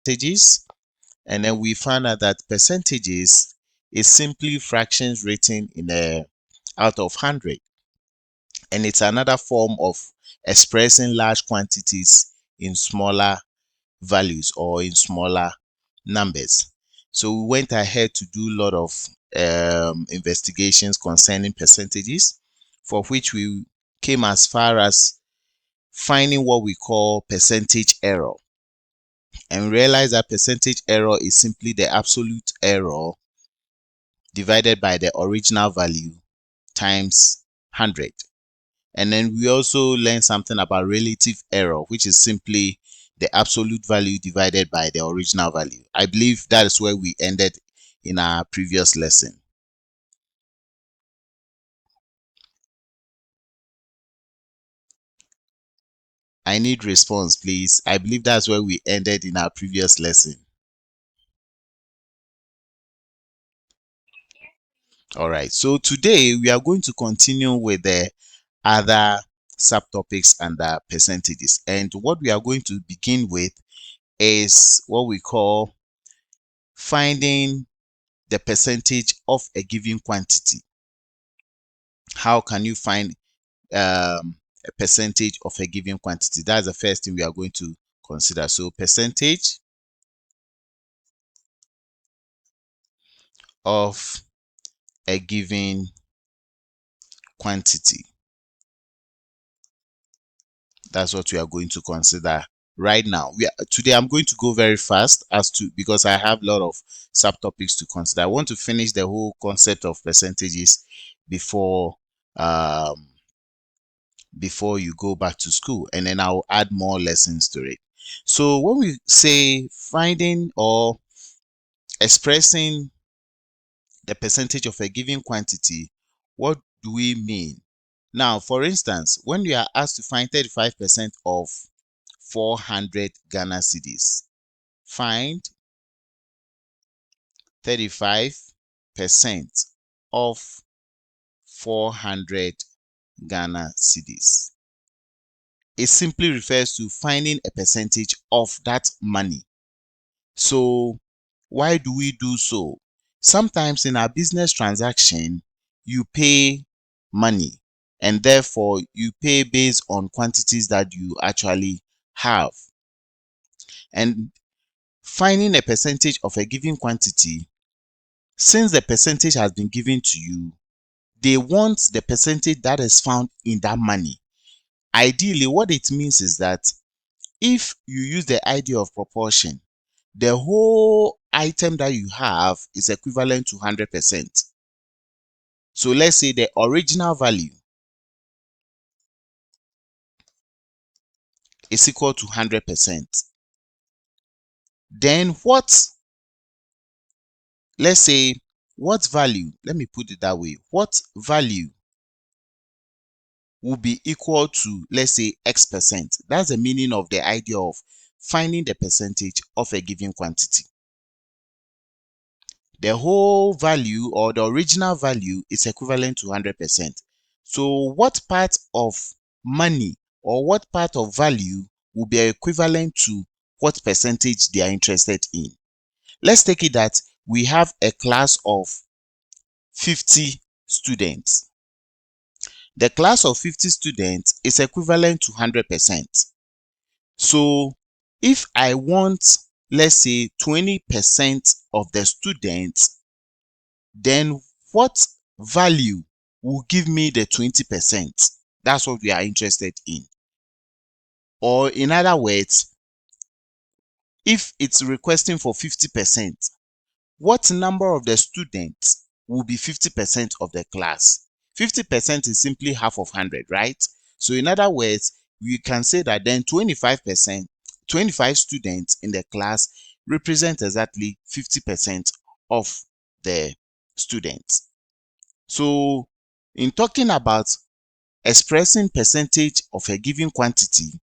percentages, and then we found out that percentages is simply fractions written in a out of 100, and it's another form of expressing large quantities in smaller values or in smaller numbers. So we went ahead to do a lot of investigations concerning percentages, for which we came as far as finding what we call percentage error. And we realized that percentage error is simply the absolute error divided by the original value times 100. And then we also learned something about relative error, which is simply the absolute value divided by the original value. I believe that is where we ended in our previous lesson. I need response, please. I believe that's where we ended in our previous lesson. All right. So today we are going to continue with the other subtopics under percentages. And what we are going to begin with is what we call finding the percentage of a given quantity. How can you find a percentage of a given quantity? That's the first thing we are going to consider. So percentage of a given quantity. That's what we are going to consider right now. Today I'm going to go very fast because I have a lot of subtopics to consider. I want to finish the whole concept of percentages before you go back to school, and then I'll add more lessons to it. So when we say finding or expressing the percentage of a given quantity, what do we mean? Now, for instance, when we are asked to find 35% of 400 Ghana cedis, find 35% of 400 Ghana cedis. It simply refers to finding a percentage of that money. So why do we do so? Sometimes in our business transaction, you pay money, and therefore you pay based on quantities that you actually have. And finding a percentage of a given quantity, since the percentage has been given to you, they want the percentage that is found in that money. Ideally, what it means is that if you use the idea of proportion, the whole item that you have is equivalent to 100%. So let's say the original value is equal to 100%. Then let's say, what value, let me put it that way, what value will be equal to, let's say, X%? That's the meaning of the idea of finding the percentage of a given quantity. The whole value or the original value is equivalent to 100%. So what part of money or what part of value will be equivalent to what percentage they are interested in? Let's take it that we have a class of 50 students. The class of 50 students is equivalent to 100%. So if I want, let's say, 20% of the students, then what value will give me the 20%? That's what we are interested in. Or in other words, if it's requesting for 50%, what number of the students will be 50% of the class? 50% is simply half of 100, right? So in other words, we can say that then 25%, 25 students in the class represent exactly 50% of the students. So in talking about expressing percentage of a given quantity,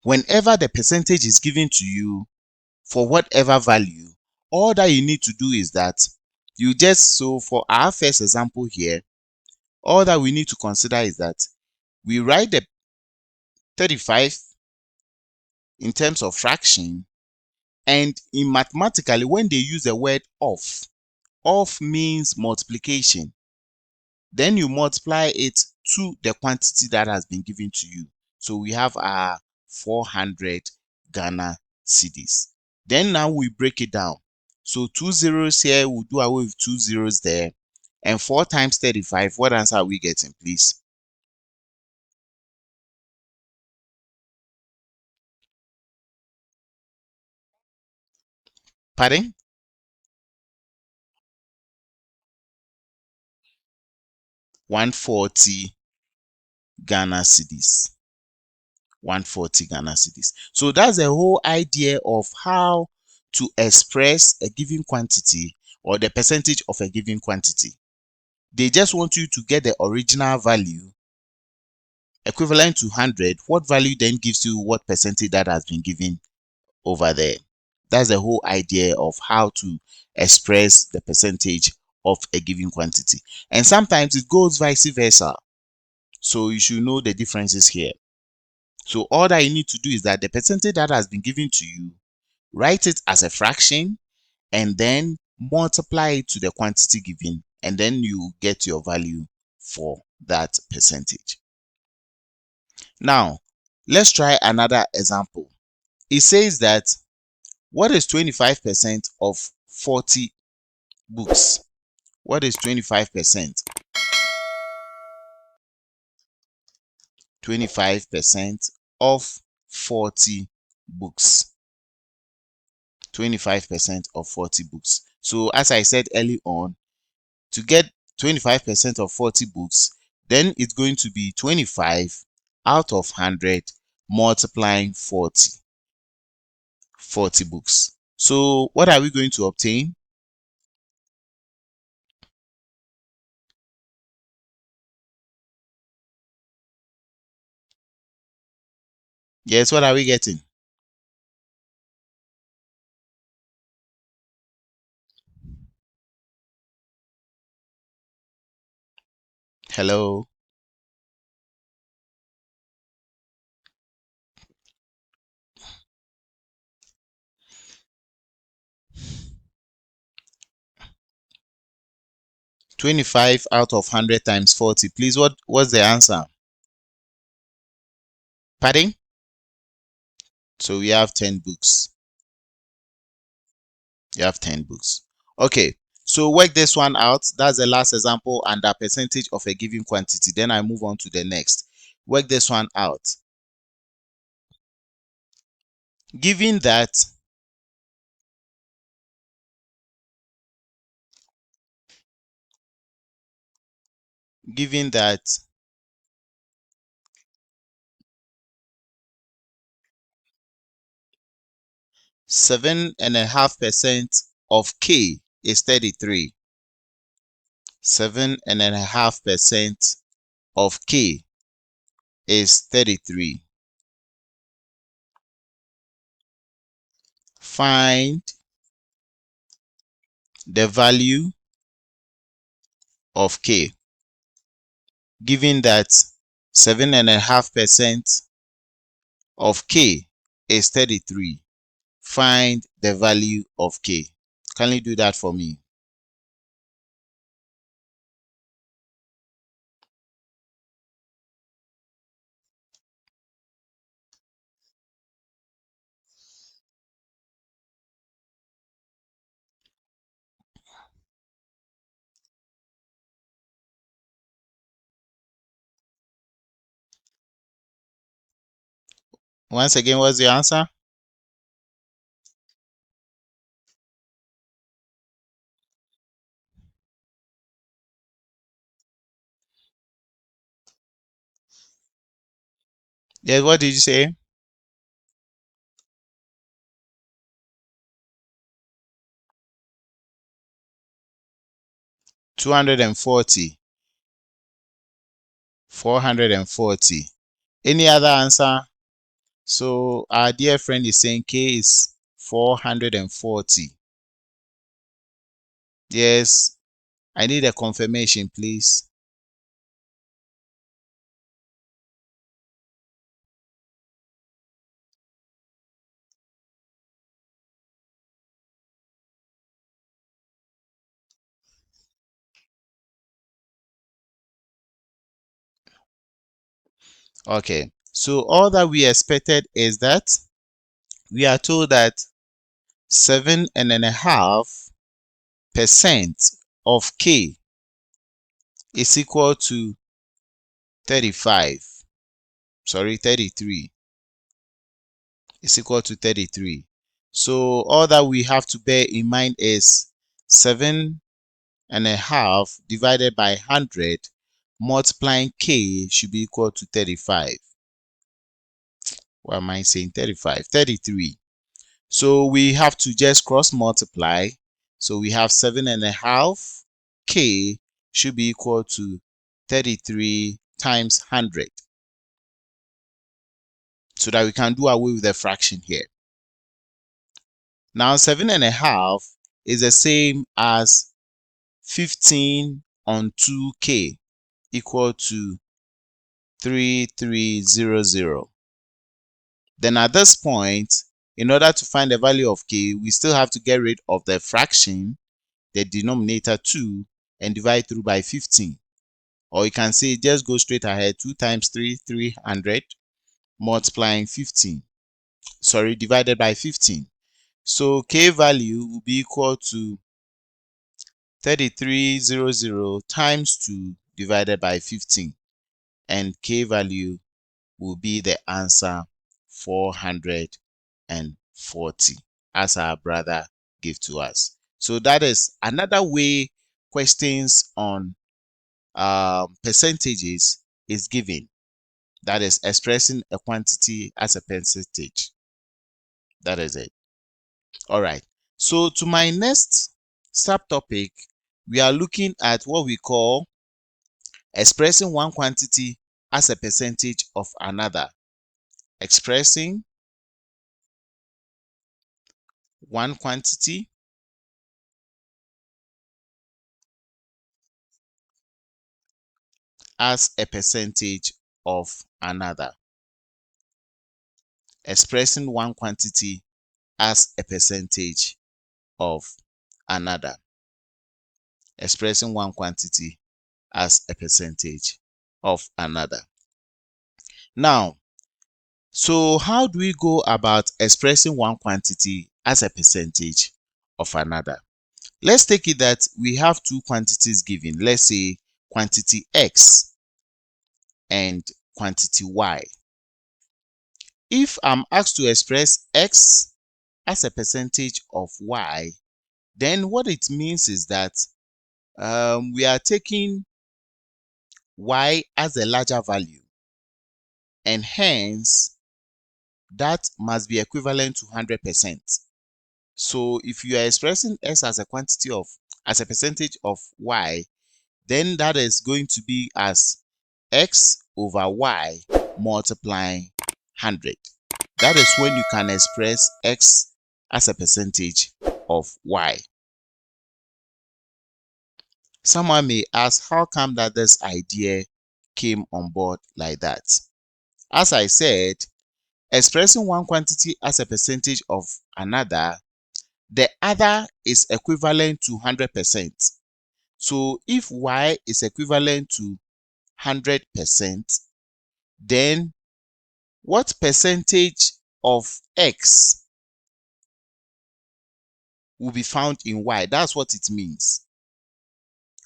whenever the percentage is given to you for whatever value, all that you need to do is that so for our first example here, all that we need to consider is that we write the 35 in terms of fraction, And in mathematically, when they use the word off means multiplication. Then you multiply it to the quantity that has been given to you. So we have our 400 Ghana cedis. Then now we break it down. So 2 zeros here, we'll do away with 2 zeros there. And 4 times 35, what answer are we getting, please? Pardon? 140 Ghana cedis. 140 Ghana cedis. So that's the whole idea of how to express a given quantity or the percentage of a given quantity. They just want you to get the original value equivalent to 100. What value then gives you what percentage that has been given over there? That's the whole idea of how to express the percentage of a given quantity. And sometimes it goes vice versa. So you should know the differences here. So all that you need to do is that the percentage that has been given to you, write it as a fraction and then multiply it to the quantity given, and then you get your value for that percentage. Now, let's try another example. It says that what is 25% of 40 books? What is 25%? 25% of 40 books. 25% of 40 books. So as I said early on, to get 25% of 40 books, then it's going to be 25 out of 100 multiplying 40 books. So what are we going to obtain? Yes, what are we getting? Hello? 25 out of 100 times 40. Please, what's the answer? Pardon? So we have 10 books. You have 10 books. Okay, so work this one out. That's the last example and the percentage of a given quantity. Then I move on to the next. Work this one out. Given that given that 7.5% of K is 33. 7.5% of K is 33. Find the value of K. Given that 7.5% of K is 33, find the value of K. Can you do that for me? Once again, what's the answer? Yes, what did you say? 240. 440. Any other answer? So our dear friend is saying K is 440. Yes, I need a confirmation, please. Okay, so all that we expected is that we are told that 7.5% of K is equal to 33 is equal to 33. So all that we have to bear in mind is 7.5 divided by 100 multiplying K should be equal to 35. What am I saying? 35, 33. So we have to just cross multiply. So we have 7.5 K should be equal to 33 times 100, so that we can do away with the fraction here. Now 7.5 is the same as 15 on 2K equal to 3300. Then at this point, in order to find the value of K, we still have to get rid of the fraction, the denominator 2, and divide through by 15. Or you can say just go straight ahead. 2 times 3, 300, multiplying 15. Divided by 15. So K value will be equal to 3300 times 2 divided by 15. And K value will be the answer 440, as our brother gave to us. So that is another way questions on percentages is given. That is expressing a quantity as a percentage. That is it. All right. So to my next subtopic, we are looking at what we call expressing one quantity as a percentage of another. Expressing one quantity as a percentage of another. Expressing one quantity as a percentage of another. Expressing one quantity as a percentage of another. Now, so how do we go about expressing one quantity as a percentage of another? Let's take it that we have two quantities given. Let's say quantity X and quantity Y. If I'm asked to express X as a percentage of Y, then what it means is that we are taking Y as a larger value, and hence that must be equivalent to 100%. So if you are expressing X as a percentage of Y, then that is going to be as X over Y multiplying 100. That is when you can express X as a percentage of Y. Someone may ask, how come that this idea came on board like that? As I said, expressing one quantity as a percentage of another, the other is equivalent to 100%. So if Y is equivalent to 100%, then what percentage of X will be found in Y? That's what it means.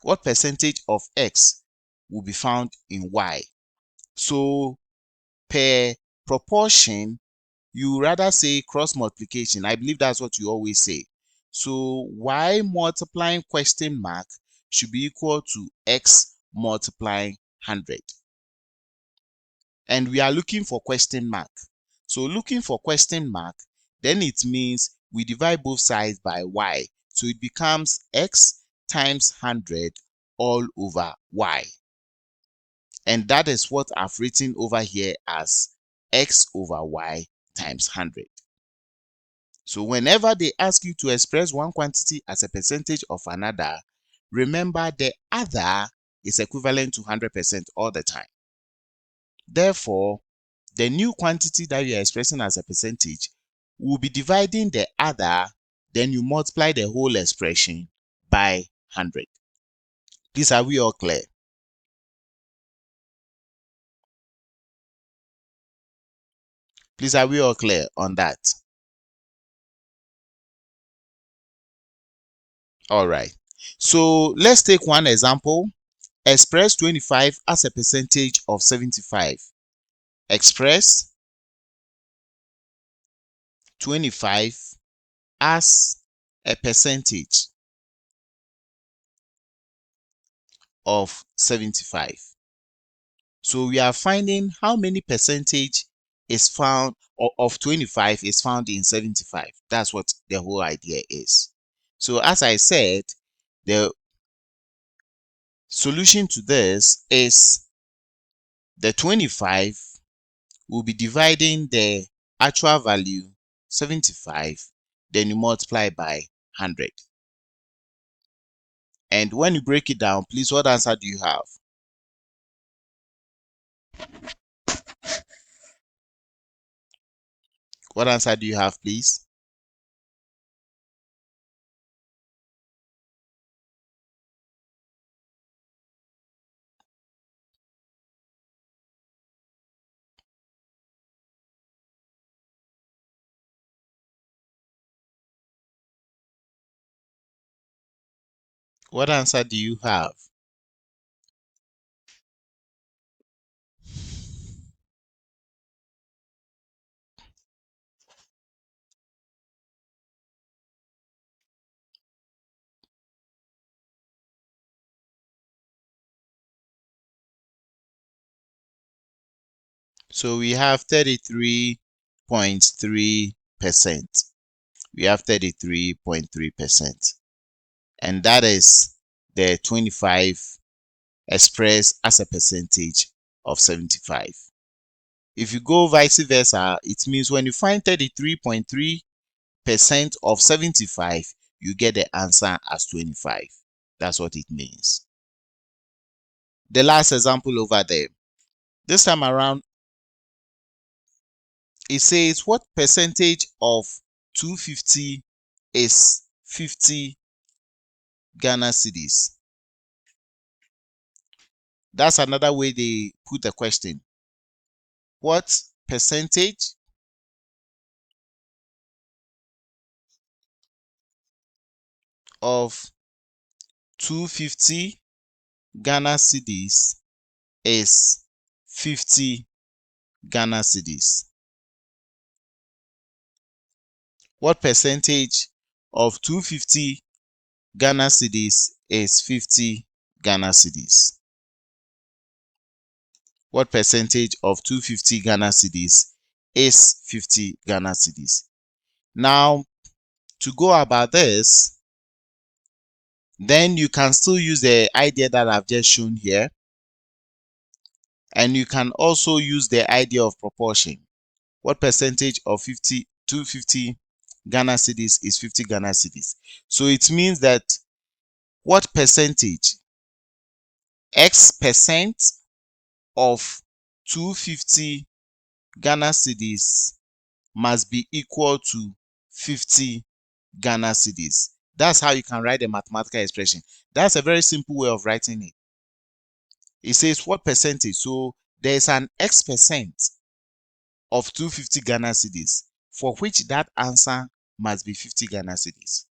What percentage of X will be found in Y? So per proportion, you rather say cross multiplication. I believe that's what you always say. So Y multiplying question mark should be equal to X multiplying 100. And we are looking for question mark. So looking for question mark, then it means we divide both sides by Y. So it becomes X times 100 all over Y. And that is what I've written over here as X over Y times 100. So whenever they ask you to express one quantity as a percentage of another, remember the other is equivalent to 100% all the time. Therefore, the new quantity that you are expressing as a percentage will be dividing the other, then you multiply the whole expression by 100. Please, are we all clear? Please, are we all clear on that? All right. So let's take one example. Express 25 as a percentage of 75. Express 25 as a percentage of 75. So we are finding how many percentage is found of 25 is found in 75. That's what the whole idea is. So as I said, the solution to this is the 25 will be dividing the actual value 75, then you multiply by 100. And when you break it down, please, what answer do you have? What answer do you have, please? What answer do you have? So we have 33.3%. We have 33.3%. And that is the 25 expressed as a percentage of 75. If you go vice versa, it means when you find 33.3% of 75, you get the answer as 25. That's what it means. The last example over there. This time around, it says what percentage of 250 is 50 Ghana cedis? That's another way they put the question. What percentage of 250 Ghana cedis is 50 Ghana cedis? What percentage of 250 Ghana cedis is 50 Ghana cedis? What percentage of 250 Ghana cedis is 50 Ghana cedis? Now, to go about this, then you can still use the idea that I've just shown here. And you can also use the idea of proportion. What percentage of 250 Ghana cedis is 50 Ghana cedis? So it means that what percentage, X percent of 250 Ghana cedis must be equal to 50 Ghana cedis. That's how you can write a mathematical expression. That's a very simple way of writing it. It says what percentage. So there's an X percent of 250 Ghana cedis for which that answer must be 50 Ghana cedis.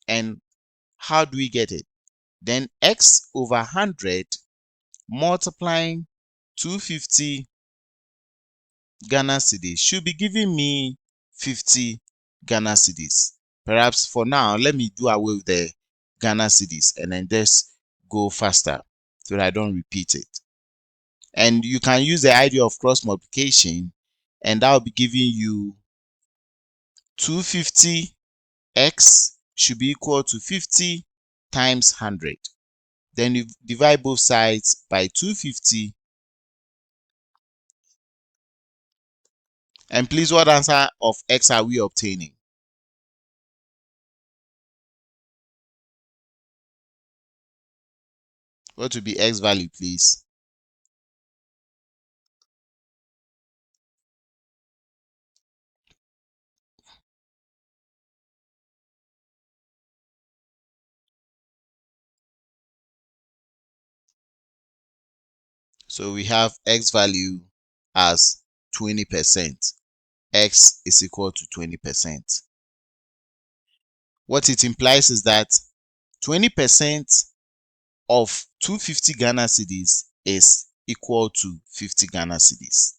And how do we get it? Then X over 100 multiplying 250 Ghana cedis should be giving me 50 Ghana cedis. Perhaps for now, let me do away with the Ghana cedis and then just go faster so that I don't repeat it. And you can use the idea of cross multiplication, and that will be giving you 250x should be equal to 50 times 100. Then you divide both sides by 250. And please, what answer of x are we obtaining? What would be x value, please? So we have x value as 20%. X is equal to 20%. What it implies is that 20% of 250 Ghana cedis is equal to 50 Ghana cedis.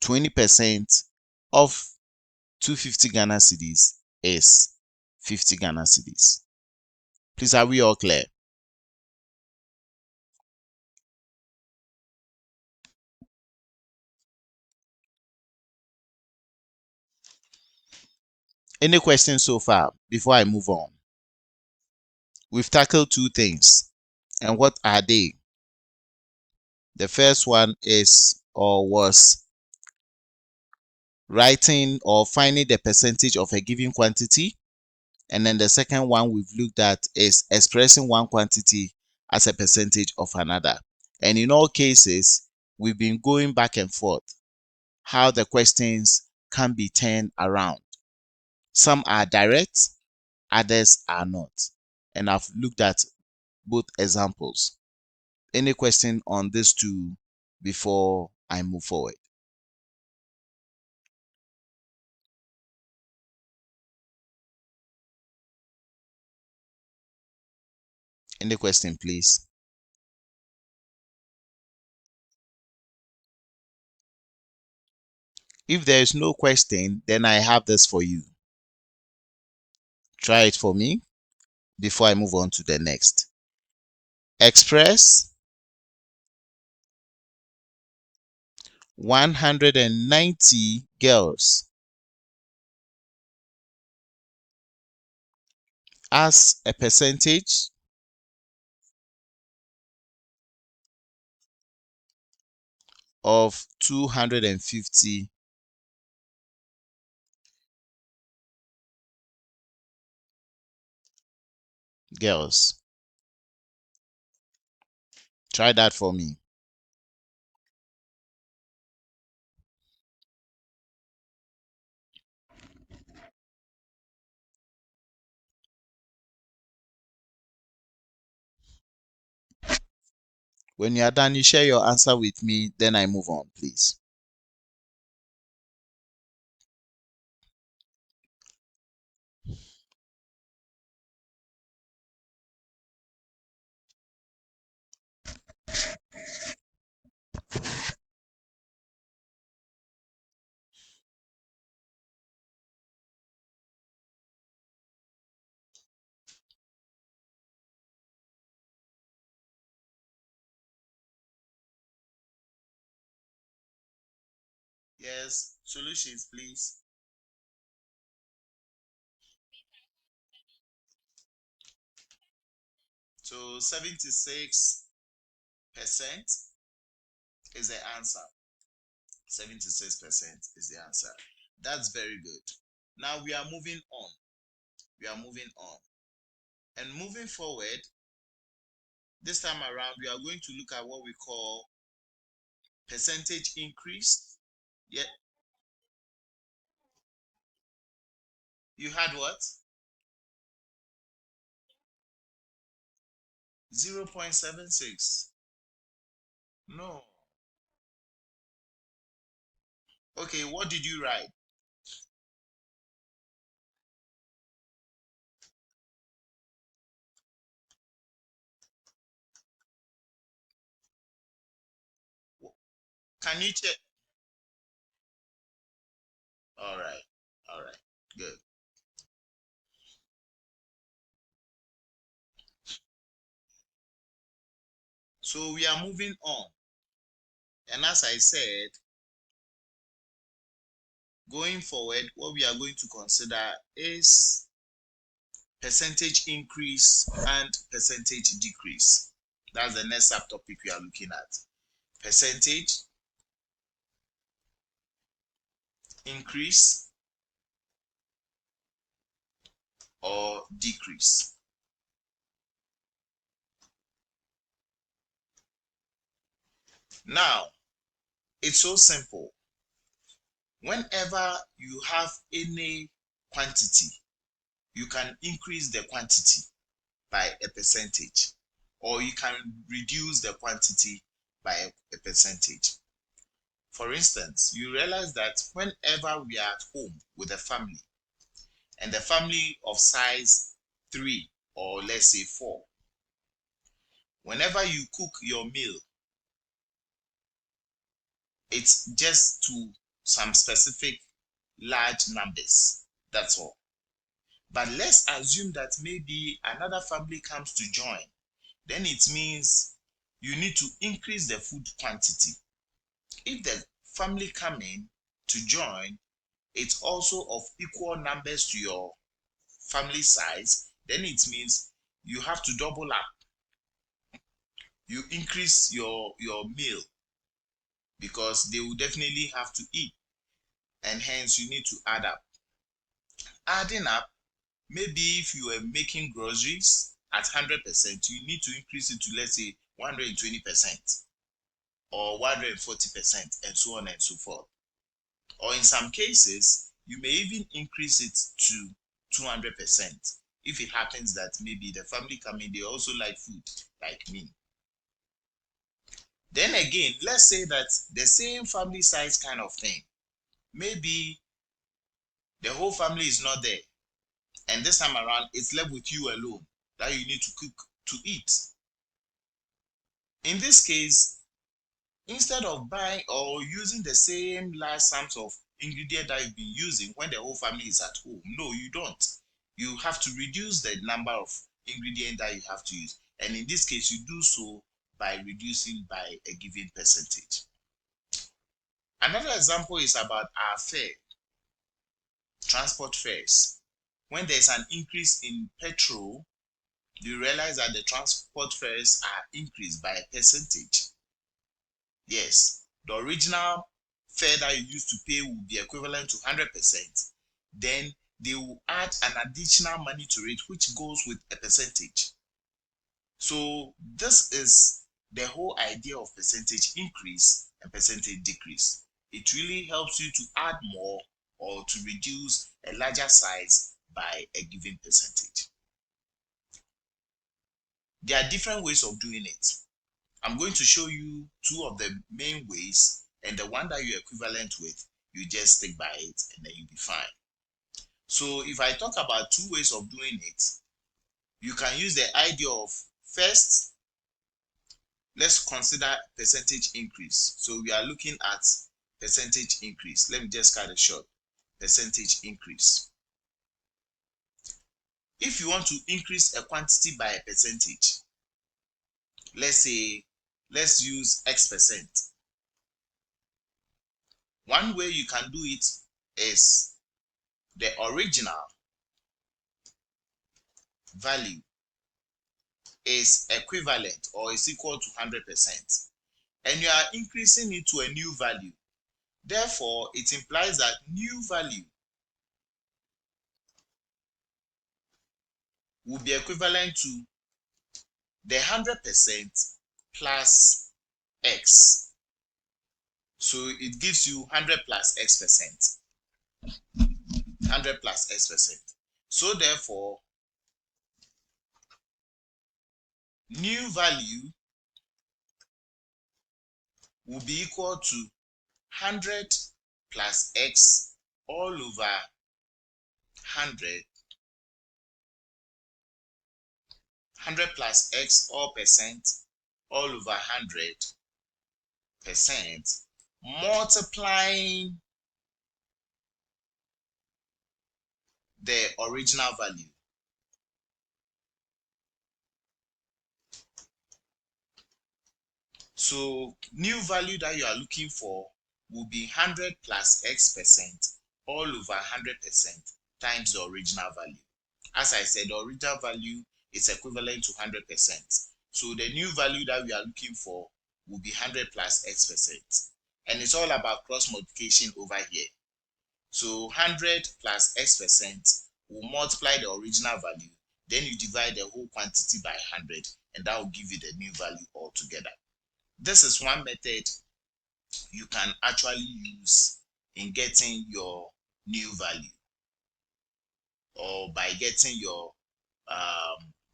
20% of 250 Ghana cedis is 50 Ghana cedis. Please, are we all clear? Any questions so far before I move on? We've tackled two things. And what are they? The first one is or was writing or finding the percentage of a given quantity. And then the second one we've looked at is expressing one quantity as a percentage of another. And in all cases, we've been going back and forth how the questions can be turned around. Some are direct, others are not. And I've looked at both examples. Any question on these two before I move forward? Any question, please? If there is no question, then I have this for you. Try it for me before I move on to the next. Express 190 girls as a percentage of 250 girls. Try that for me. When you are done, you share your answer with me, then I move on, please. Yes, solutions, please. So 76% is the answer. 76% is the answer. That's very good. Now we are moving on. We are moving on. And moving forward, this time around, we are going to look at what we call percentage increase. Yeah, you had what? 0.76. No. Okay, what did you write? Can you check? All right. All right. Good. So we are moving on. And as I said, going forward, what we are going to consider is percentage increase and percentage decrease. That's the next subtopic we are looking at. Percentage increase or decrease. Now, it's so simple. Whenever you have any quantity, you can increase the quantity by a percentage, or you can reduce the quantity by a percentage. For instance, you realize that whenever we are at home with a family, and the family of size 3 or let's say 4, whenever you cook your meal, it's just to some specific large numbers. That's all. But let's assume that maybe another family comes to join. Then it means you need to increase the food quantity. If the family come in to join, it's also of equal numbers to your family size, then it means you have to double up. You increase your meal because they will definitely have to eat, and hence you need to add up. Adding up, maybe if you were making groceries at 100%, you need to increase it to, let's say, 120% or 140%, and so on and so forth. Or in some cases, you may even increase it to 200% if it happens that maybe the family coming, they also like food like me. Then again, let's say that the same family size kind of thing, maybe the whole family is not there, and this time around it's left with you alone that you need to cook to eat. In this case, instead of buying or using the same large sums of ingredient that you've been using when the whole family is at home, no, you don't. You have to reduce the number of ingredients that you have to use, and in this case you do so by reducing by a given percentage. Another example is about our fare, transport fares. When there's an increase in petrol, you realize that the transport fares are increased by a percentage. Yes, the original fare that you used to pay will be equivalent to 100%. Then they will add an additional money to it, which goes with a percentage. So this is the whole idea of percentage increase and percentage decrease. It really helps you to add more or to reduce a larger size by a given percentage. There are different ways of doing it. I'm going to show you two of the main ways, and the one that you're equivalent with, you just stick by it and then you'll be fine. So if I talk about two ways of doing it, you can use the idea of, first, let's consider percentage increase. So we are looking at percentage increase. Let me just cut it short. Percentage increase. If you want to increase a quantity by a percentage, let's say, let's use X%. One way you can do it is the original value is equivalent or is equal to 100%, and you are increasing it to a new value. Therefore, it implies that new value will be equivalent to the 100% plus X. So it gives you 100 plus X%. 100 plus X%. So therefore, new value will be equal to 100 plus X all over 100. 100 plus X all percent all over 100%, multiplying the original value. So new value that you are looking for will be 100 plus X% all over 100% times the original value. As I said, the original value is equivalent to 100%. So the new value that we are looking for will be 100 plus X%. And it's all about cross multiplication over here. So 100 plus X% will multiply the original value. Then you divide the whole quantity by 100, and that will give you the new value altogether. This is one method you can actually use in getting your new value, or by getting your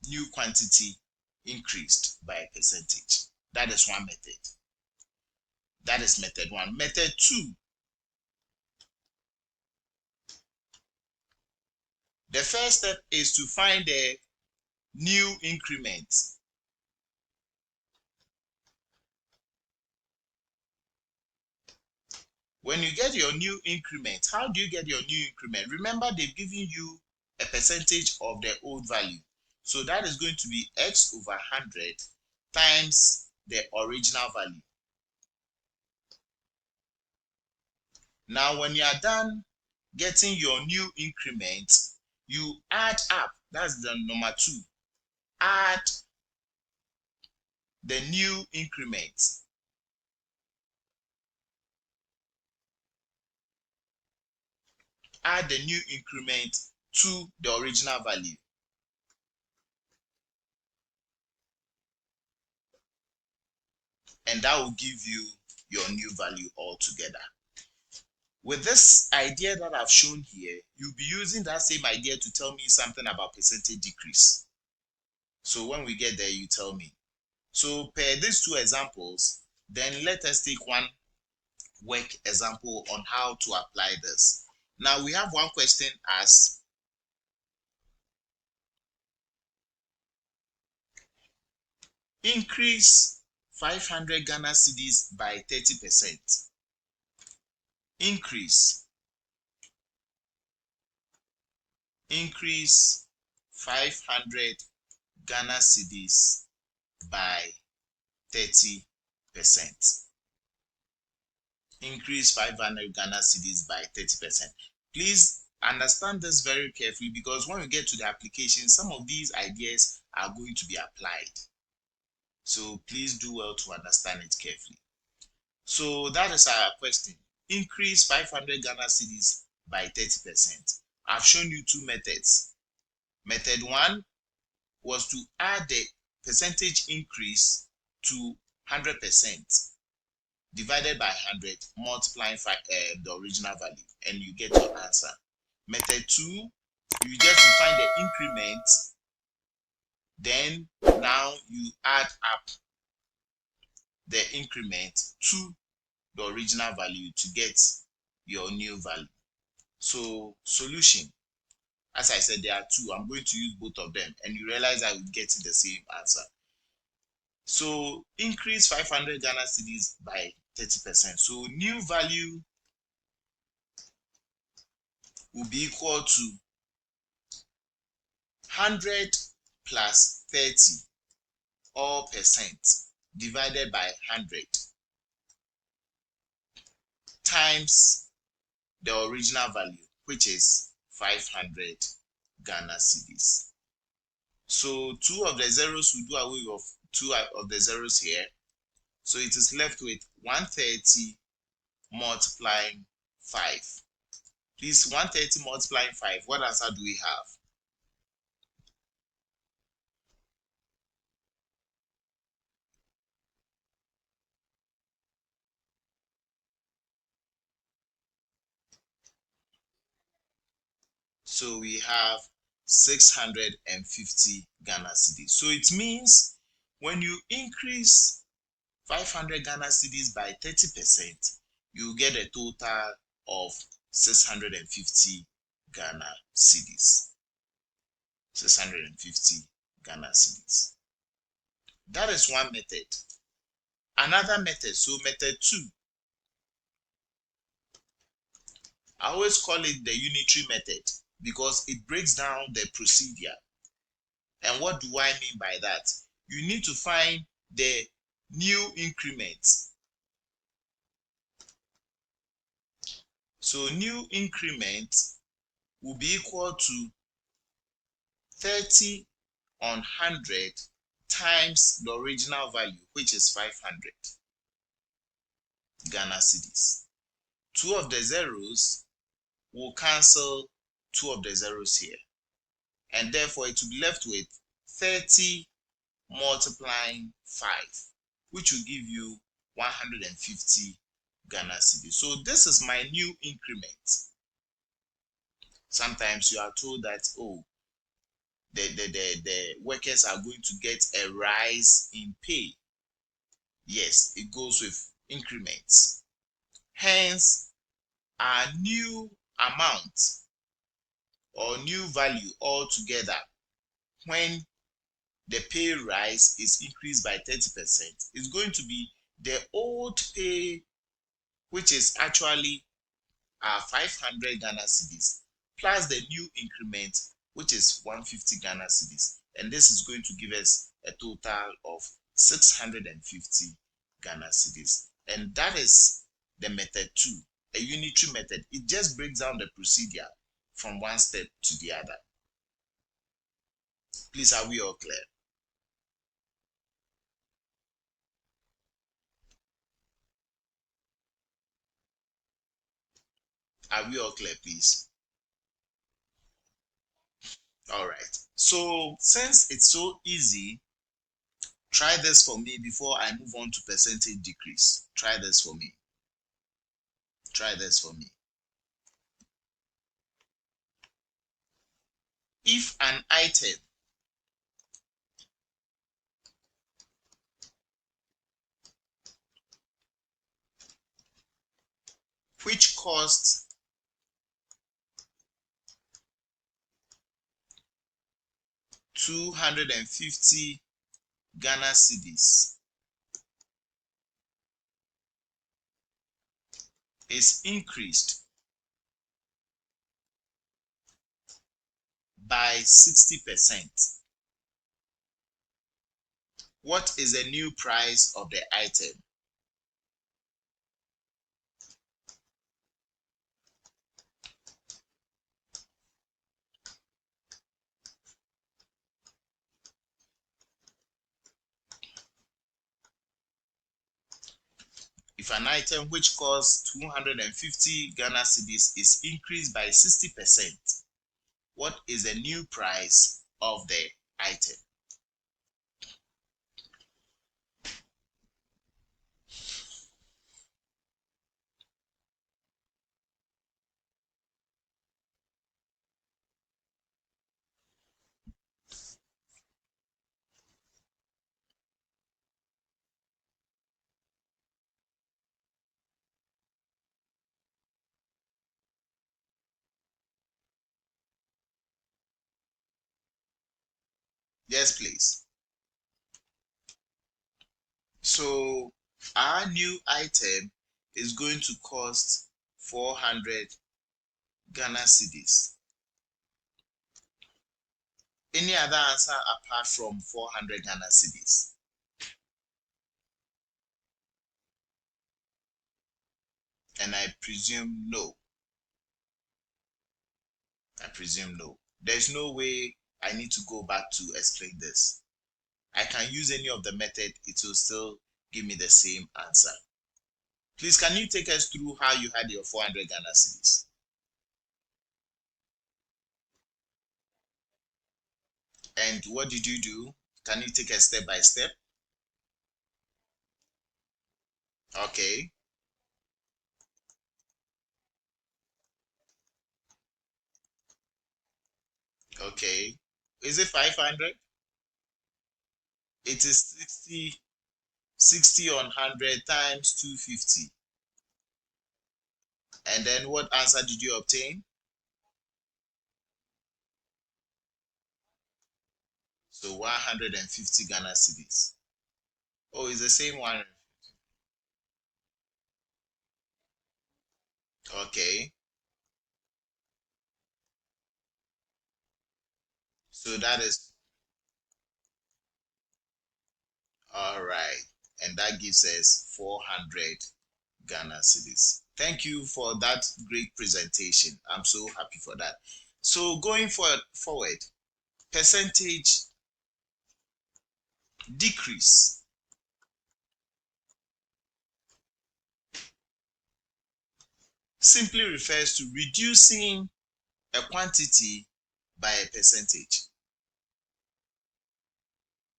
new quantity increased by a percentage. That is one method. That is method 1. Method 2, the first step is to find the new increment. When you get your new increment, how do you get your new increment? Remember, they've given you a percentage of the old value. So that is going to be x over 100 times the original value. Now, when you are done getting your new increment, you add up. That's the number 2. Add the new increment. Add the new increment to the original value. And that will give you your new value altogether. With this idea that I've shown here, you'll be using that same idea to tell me something about percentage decrease. So when we get there, you tell me. So per these 2 examples, then let us take one work example on how to apply this. Now we have one question as increase 500 Ghana cedis by 30%. Increase 500 Ghana cedis by 30%. Increase 500 Ghana cedis by 30%. Please understand this very carefully, because when we get to the application, some of these ideas are going to be applied. So please do well to understand it carefully. So that is our question. Increase 500 Ghana cedis by 30%. I've shown you 2 methods. Method 1 was to add the percentage increase to 100% divided by 100, multiplying the original value, and you get your answer. Method 2, you just to find the increment, then now you add up the increment to the original value to get your new value. So solution, as I said, there are 2. I'm going to use both of them, and you realize I will get the same answer. So increase 500 Ghana cedis by 30%. So new value will be equal to 100 plus 30 all percent divided by 100 times the original value, which is 500 Ghana cedis. So 2 of the zeros will do away with 2 of the zeros here. So it is left with 130 multiplying 5. Please, 130 multiplying 5, what answer do we have? So we have 650 Ghana cedis. So it means when you increase 500 Ghana cedis by 30%, you get a total of 650 Ghana cedis. 650 Ghana cedis. That is one method. Another method, so method 2, I always call it the unitary method because it breaks down the procedure. And what do I mean by that? You need to find the new increment. So new increment will be equal to 30 on 100 times the original value, which is 500 Ghana cedis. 2 of the zeros will cancel 2 of the zeros here, and therefore it will be left with 30 multiplying 5, which will give you 150 Ghana cedis. So this is my new increment. Sometimes you are told that, oh, the workers are going to get a rise in pay. Yes, it goes with increments. Hence, our new amount or new value altogether when the pay rise is increased by 30% is going to be the old pay, which is actually 500 Ghana cedis, plus the new increment, which is 150 Ghana cedis. And this is going to give us a total of 650 Ghana cedis. And that is the method 2, a unitary method. It just breaks down the procedure from one step to the other. Please, are we all clear? Are we all clear, please? All right. So since it's so easy, try this for me before I move on to percentage decrease. Try this for me. Try this for me. If an item which costs 250 Ghana cedis is increased by 60%, what is the new price of the item? If an item which costs 250 Ghana cedis is increased by 60%, what is the new price of the item? Yes, please. So our new item is going to cost 400 Ghana cedis. Any other answer apart from 400 Ghana cedis? And I presume no. I presume no. There's no way I need to go back to explain this. I can use any of the method, it will still give me the same answer. Please, can you take us through how you had your 400 Ghana cedis? And what did you do? Can you take us step by step? Okay. Okay. Is it 500? It is 60 on 100 times 250. And then what answer did you obtain? So 150 Ghana cedis. Oh, it's the same one. Okay. So that is all right. And that gives us 400 Ghana cedis. Thank you for that great presentation. I'm so happy for that. So going forward, percentage decrease simply refers to reducing a quantity by a percentage.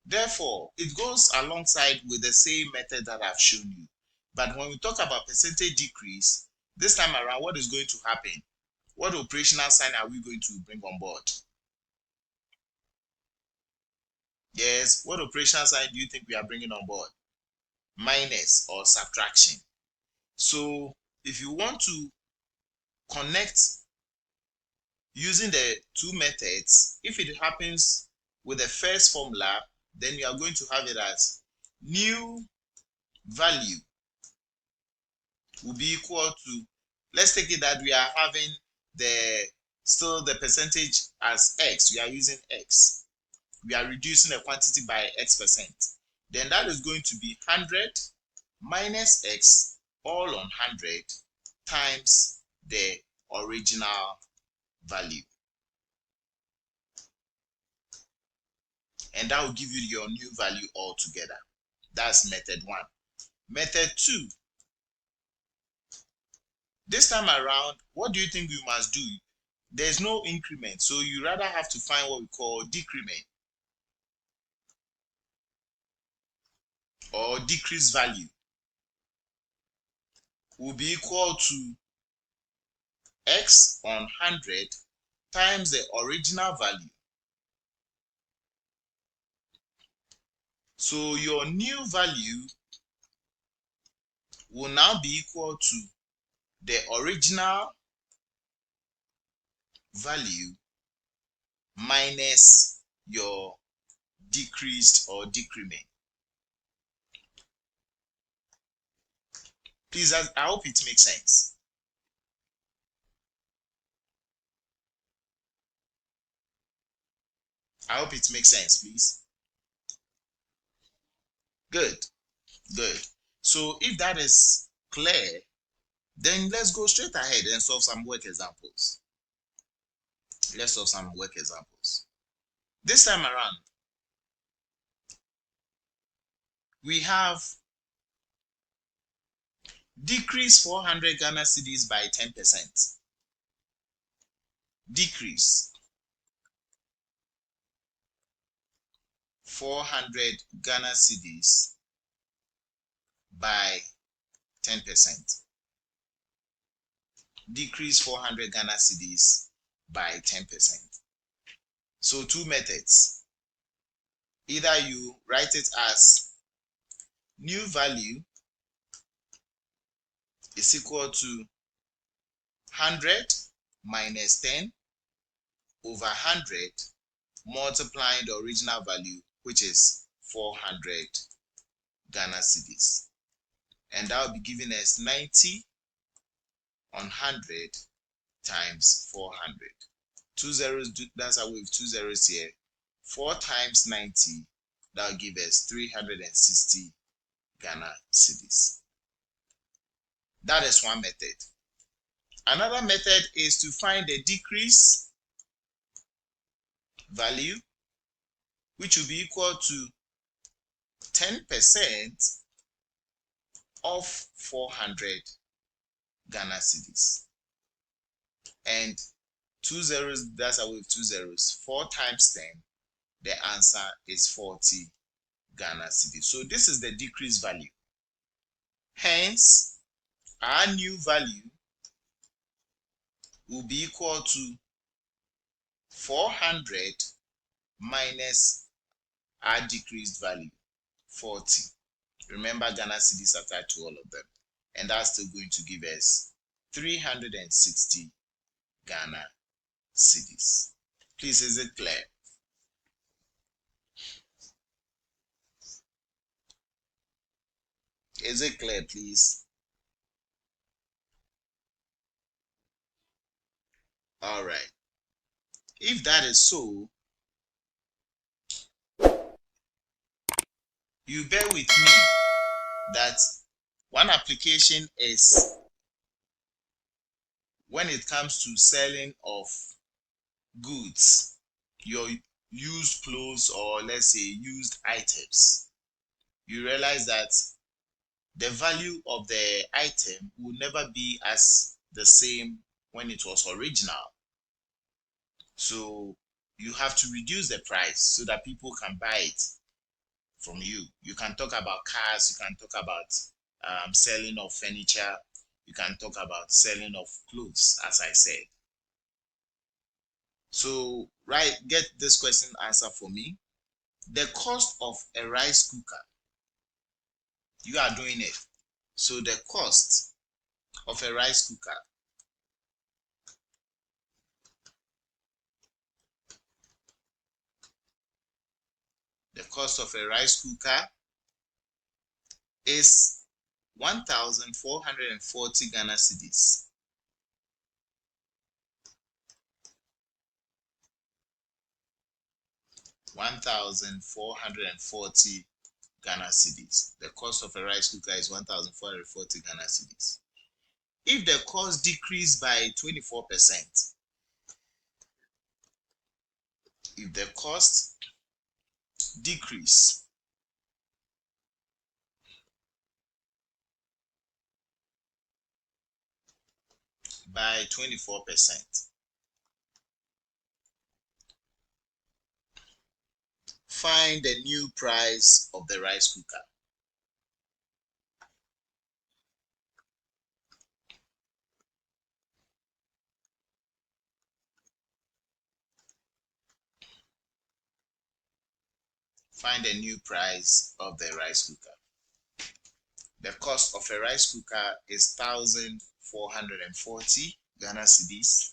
Therefore, it goes alongside with the same method that I've shown you. But when we talk about percentage decrease, this time around, what is going to happen? What operational sign are we going to bring on board? Yes, what operational sign do you think we are bringing on board? minus or subtraction. So if you want to connect using the two methods, if it happens with the first formula, then you are going to have it as new value will be equal to, let's take it that we are having still the percentage as x, we are using x, we are reducing the quantity by x%, then that is going to be 100 minus x all on 100 times the original value, and that will give you your new value altogether. That's method 1. Method 2, this time around, what do you think you must do? There's no increment, so you rather have to find what we call decrement or decrease value, will be equal to x on 100 times the original value. So your new value will now be equal to the original value minus your decreased or decrement. Please, I hope it makes sense. I hope it makes sense, please. Good, good. So if that is clear, then let's go straight ahead and solve some work examples. Let's solve some work examples. This time around, we have decrease 400 Ghana cedis by 10%. Decrease 400 Ghana cedis by 10%. Decrease 400 Ghana cedis by 10%. So two methods. Either you write it as new value is equal to 100 minus 10 over 100 multiplying the original value, which is 400 Ghana cedis. And that will be giving us 90 on 100 times 400. Two zeros, that's away with two zeros here. 4 times 90, that will give us 360 Ghana cedis. That is one method. Another method is to find the decrease value, which will be equal to 10% of 400 Ghana cedis. And two zeros, that's away with two zeros. 4 times 10, the answer is 40 Ghana cedis. So this is the decrease value. Hence, our new value will be equal to 400 minus our decreased value, 40. Remember, Ghana cedis attached to all of them. And that's still going to give us 360 Ghana cedis. Please, is it clear? Is it clear, please? All right. If that is so, you bear with me that one application is when it comes to selling of goods, your used clothes, or let's say used items, you realize that the value of the item will never be as the same when it was original. So you have to reduce the price so that people can buy it from you. You can talk about cars, you can talk about selling of furniture, you can talk about selling of clothes, as I said. So, right, get this question answer for me. The cost of a rice cooker You are doing it. So the cost of a rice cooker, the cost of a rice cooker is 1,440 Ghana cedis. 1,440 Ghana cedis. The cost of a rice cooker is 1,440 Ghana cedis. If the cost decreased by 24%, if the cost decrease by 24%, find the new price of the rice cooker. Find the new price of the rice cooker. The cost of a rice cooker is 1,440 Ghana cedis.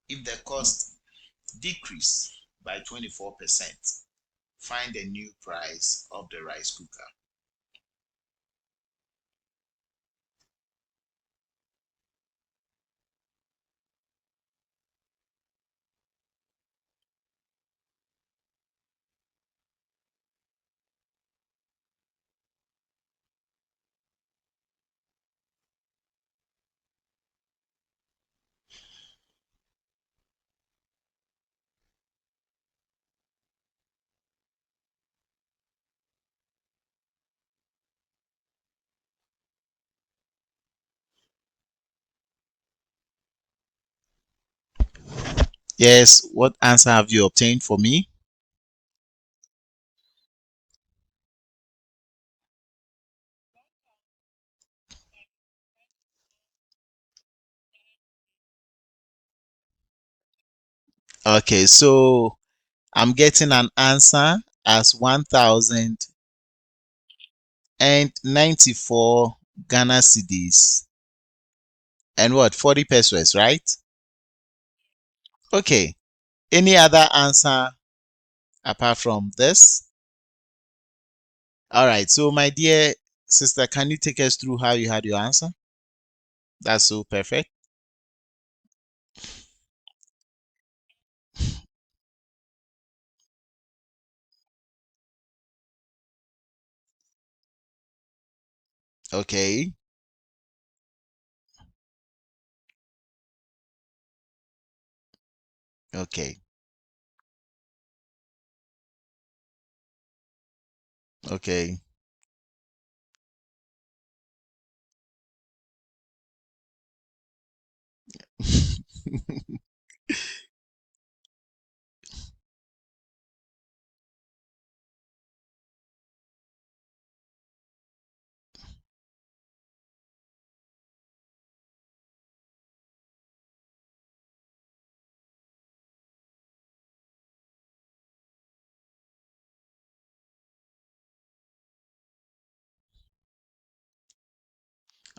If the cost decrease by 24%, find the new price of the rice cooker. Yes, what answer have you obtained for me? Okay, so I'm getting an answer as 1,094 Ghana cedis and what, 40 pesos, right? Okay, any other answer apart from this? All right, so my dear sister, can you take us through how you had your answer? That's so perfect. Okay, okay, okay.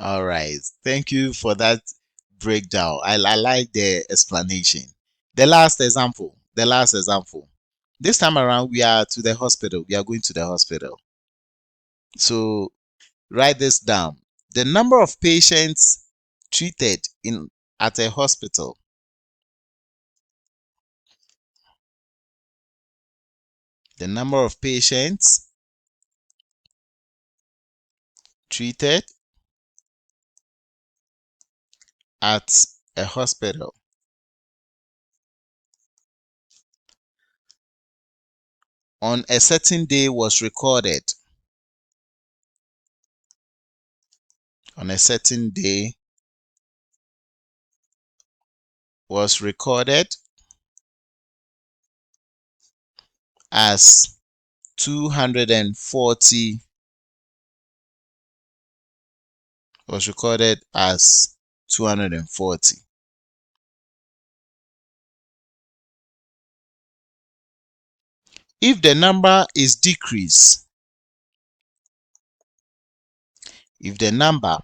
All right. Thank you for that breakdown. I like the explanation. The last example. The last example. This time around, we are to the hospital. We are going to the hospital. So write this down. The number of patients treated in at a hospital. The number of patients treated at a hospital on a certain day was recorded. On a certain day was recorded as 240 was recorded as 240. If the number is decreased If the number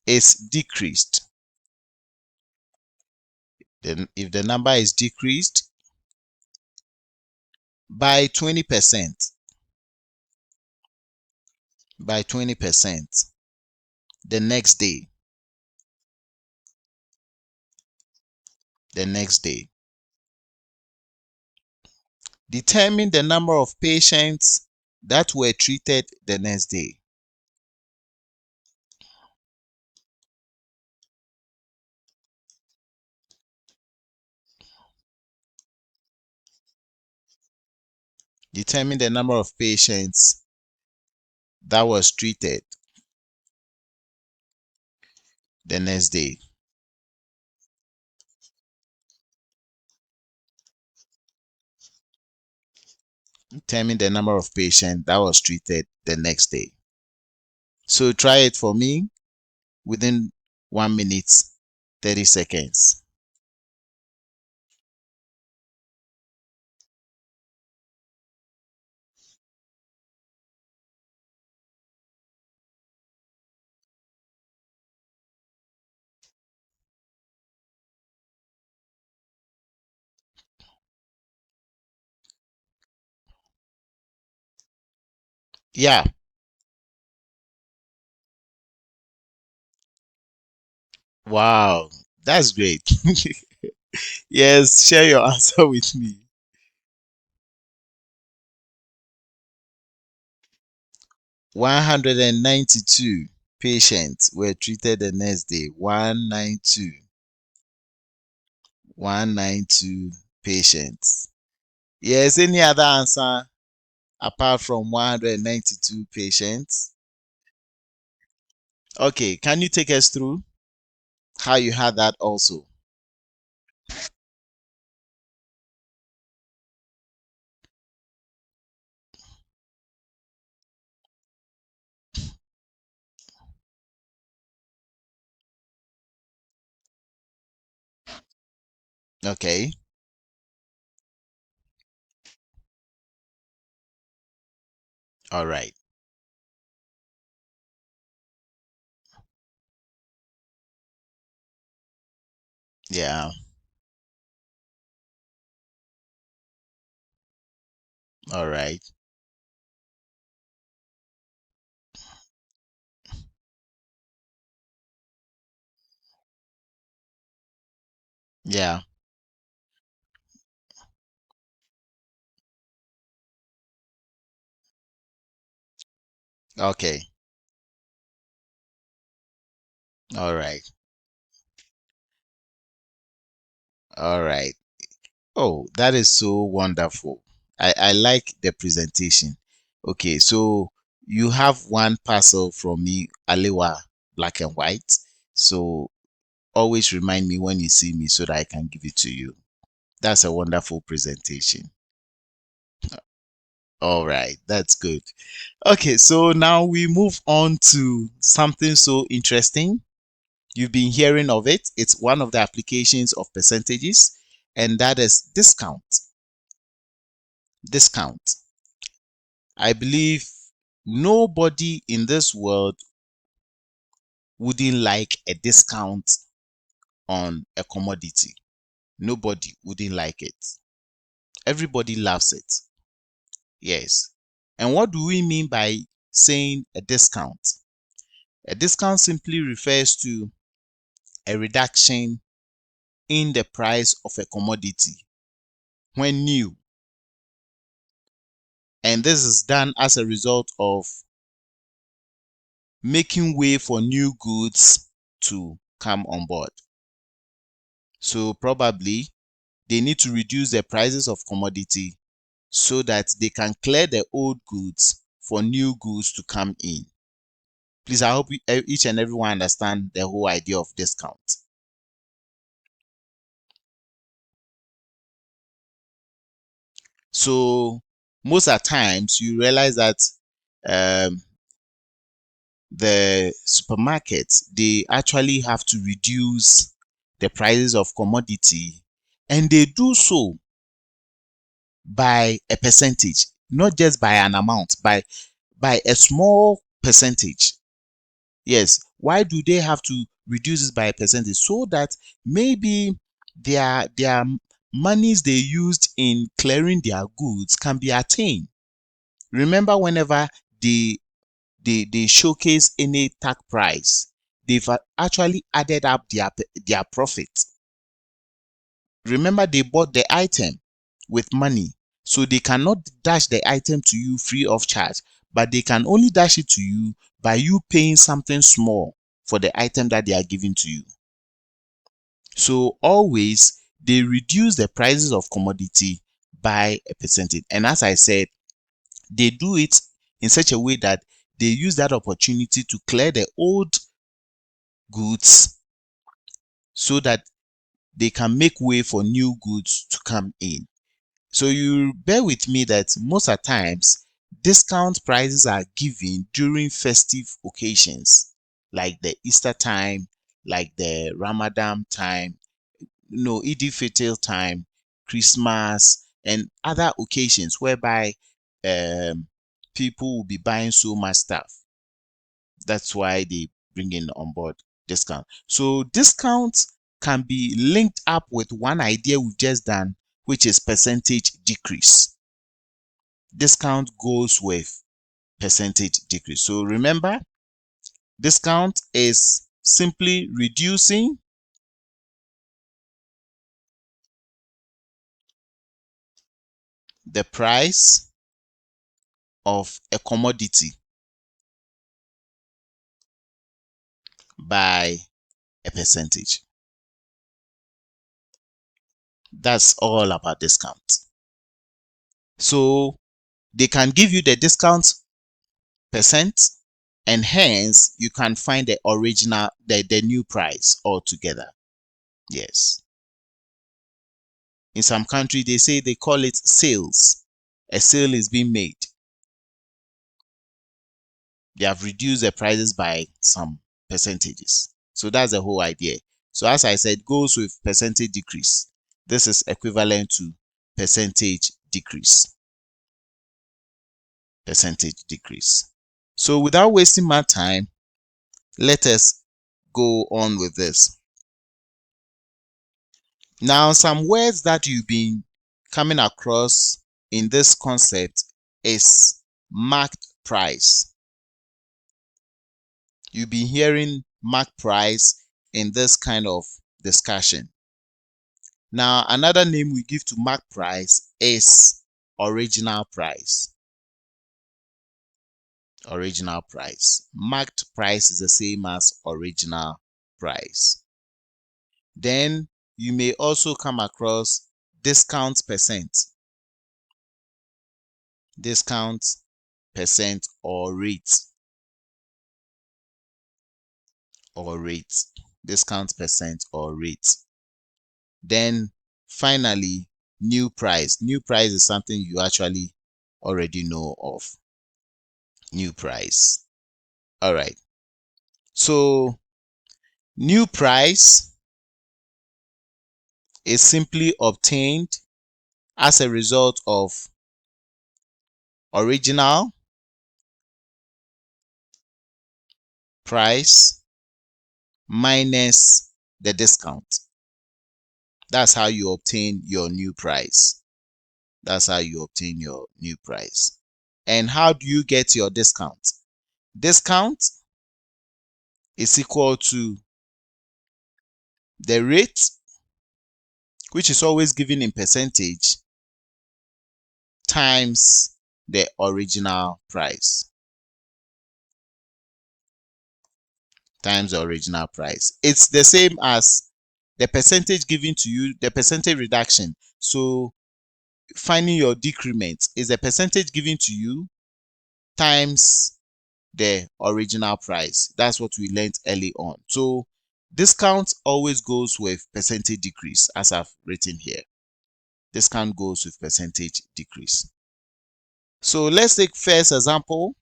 is decreased, then if the number is decreased by 20%, the next day, determine the number of patients that were treated the next day. Determine the number of patients that was treated the next day. Determine the number of patients that was treated the next day. So try it for me within 1 minute, 30 seconds. Yeah. Wow. That's great. Yes, share your answer with me. 192 patients were treated the next day. 192. 192 patients. Yes, any other answer apart from 192 patients? Okay, can you take us through how you had that also? Okay. All right. Yeah. All right. Yeah. Okay. All right. All right. Oh, that is so wonderful. I like the presentation. Okay, so you have one parcel from me, Alewa Black and White. So always remind me when you see me so that I can give it to you. That's a wonderful presentation. All right, that's good. Okay, so now we move on to something so interesting. You've been hearing of it. It's one of the applications of percentages, and that is discount. Discount. I believe nobody in this world wouldn't like a discount on a commodity. Nobody wouldn't like it. Everybody loves it. Yes. And what do we mean by saying a discount? A discount simply refers to a reduction in the price of a commodity when new. And this is done as a result of making way for new goods to come on board. So probably they need to reduce the prices of commodity so that they can clear the old goods for new goods to come in. Please, I hope each and everyone understand the whole idea of discount. So most of the times you realize that um, the supermarkets, they actually have to reduce the prices of commodity, and they do so by a percentage, not just by an amount, by a small percentage. Yes. Why do they have to reduce it by a percentage? So that maybe their monies they used in clearing their goods can be attained. Remember, whenever they showcase any tag price, they've actually added up their profit. Remember, they bought the item with money, so they cannot dash the item to you free of charge, but they can only dash it to you by you paying something small for the item that they are giving to you. So always they reduce the prices of commodity by a percentage. And as I said, they do it in such a way that they use that opportunity to clear the old goods so that they can make way for new goods to come in. So you bear with me that most of the times discount prices are given during festive occasions like the Easter time, like the Ramadan time, Eid al-Fitr time, Christmas, and other occasions whereby um, people will be buying so much stuff. That's why they bring in on board discount. So discounts can be linked up with one idea we've just done, which is percentage decrease. Discount goes with percentage decrease. So remember, discount is simply reducing the price of a commodity by a percentage. That's all about discount. So they can give you the discount percent, and hence you can find the original, the new price altogether. Yes. In some country they say they call it sales. A sale is being made. They have reduced the prices by some percentages. So that's the whole idea. So as I said, goes with percentage decrease. This is equivalent to percentage decrease. Percentage decrease. So without wasting my time, let us go on with this. Now, some words that you've been coming across in this concept is marked price. You've been hearing marked price in this kind of discussion. Now, another name we give to marked price is original price. Original price. Marked price is the same as original price. Then you may also come across discount percent. Discount percent or rate. Or rate. Discount percent or rate. Then finally, new price. New price is something you actually already know of. New price. All right. So new price is simply obtained as a result of original price minus the discount. That's how you obtain your new price. That's how you obtain your new price. And how do you get your discount? Discount is equal to the rate, which is always given in percentage, times the original price. Times the original price. It's the same as the percentage given to you, the percentage reduction. So finding your decrement is the percentage given to you times the original price. That's what we learned early on. So discount always goes with percentage decrease, as I've written here. Discount goes with percentage decrease. So let's take first example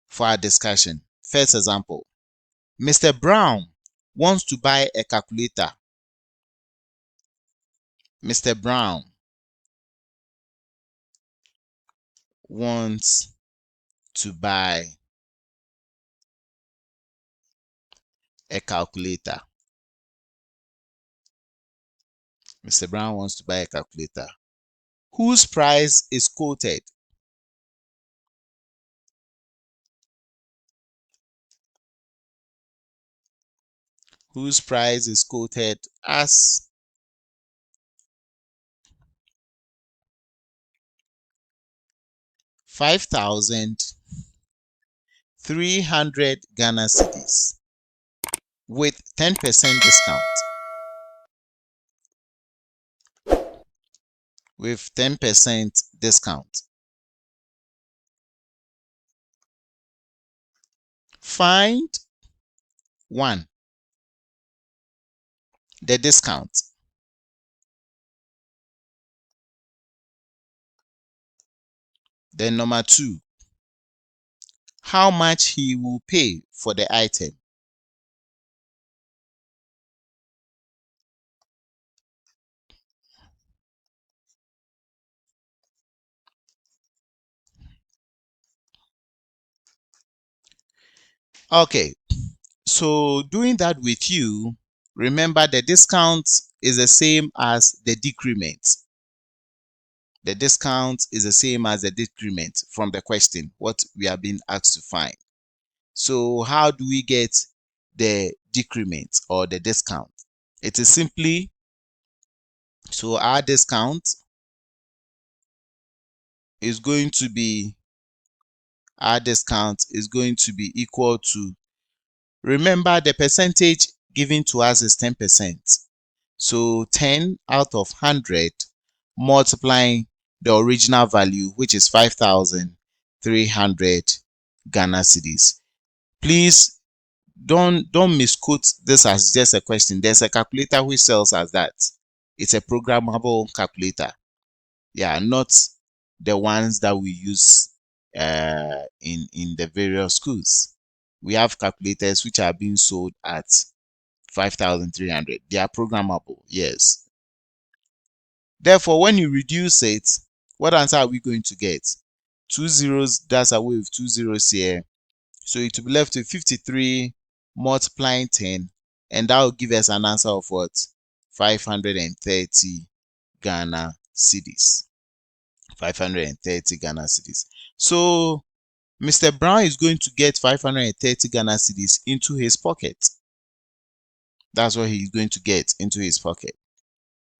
for our discussion. First example. Mr. Brown wants to buy a calculator. Mr. Brown wants to buy a calculator. Mr. Brown wants to buy a calculator whose price is quoted. Whose price is quoted as 5,300 Ghana cedis with 10% discount. With 10% discount. Find one, the discount. Then number two, how much he will pay for the item. Okay, so doing that with you, remember the discount is the same as the decrement. The discount is the same as the decrement from the question, what we are being asked to find. So how do we get the decrement or the discount? It is simply, so our discount is going to be, equal to, remember the percentage given to us is 10%. So 10 out of 100 multiplying the original value, which is 5,300 Ghana cedis. Please don't misquote this as just a question. There's a calculator which sells as that. It's a programmable calculator. Yeah, not the ones that we use in the various schools. We have calculators which are being sold at 5,300. They are programmable, yes. Therefore, when you reduce it, what answer are we going to get? 2 zeros, that's away with 2 zeros here. So it will be left with 53 multiplying 10, and that will give us an answer of what? 530 Ghana cedis. 530 Ghana cedis. So Mr. Brown is going to get 530 Ghana cedis into his pocket. That's what he's going to get into his pocket.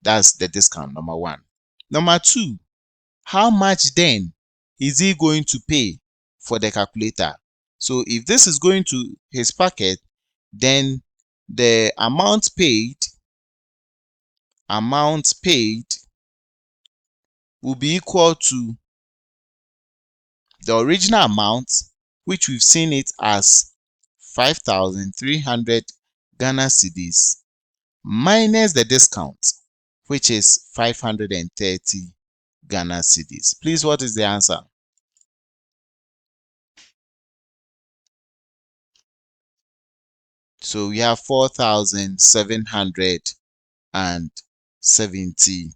That's the discount, number one. Number two, how much then is he going to pay for the calculator? So if this is going to his pocket, then the amount paid will be equal to the original amount, which we've seen it as 5,300 Ghana cedis, minus the discount, which is 530 Ghana cedis. Please, what is the answer? So we have 4,770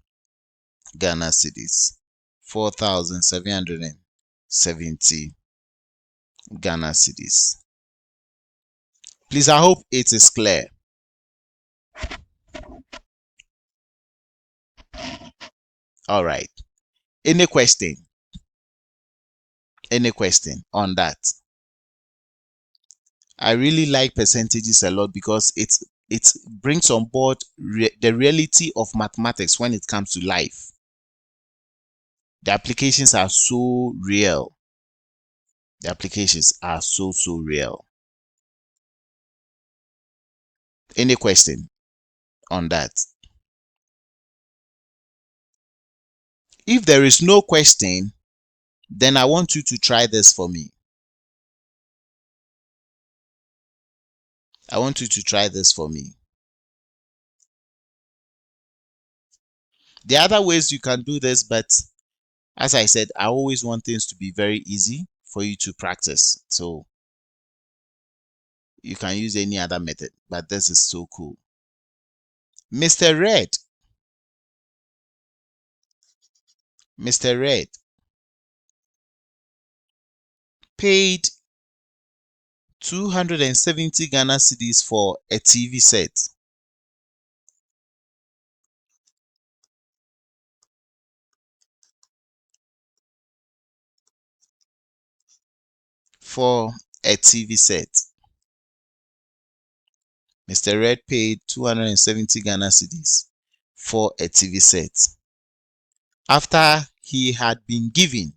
Ghana cedis. 4,770 Ghana cedis. Please, I hope it is clear. All right. Any question? Any question on that? I really like percentages a lot because it brings on board the reality of mathematics when it comes to life. The applications are so real. The applications are so real. Any question on that? If there is no question, then I want you to try this for me. I want you to try this for me. There are other ways you can do this, but as I said, I always want things to be very easy for you to practice. So you can use any other method, but this is so cool. Mr. Red paid 270 Ghana cedis for a TV set. For a TV set. Mr. Red paid 270 Ghana cedis for a TV set. After he had been given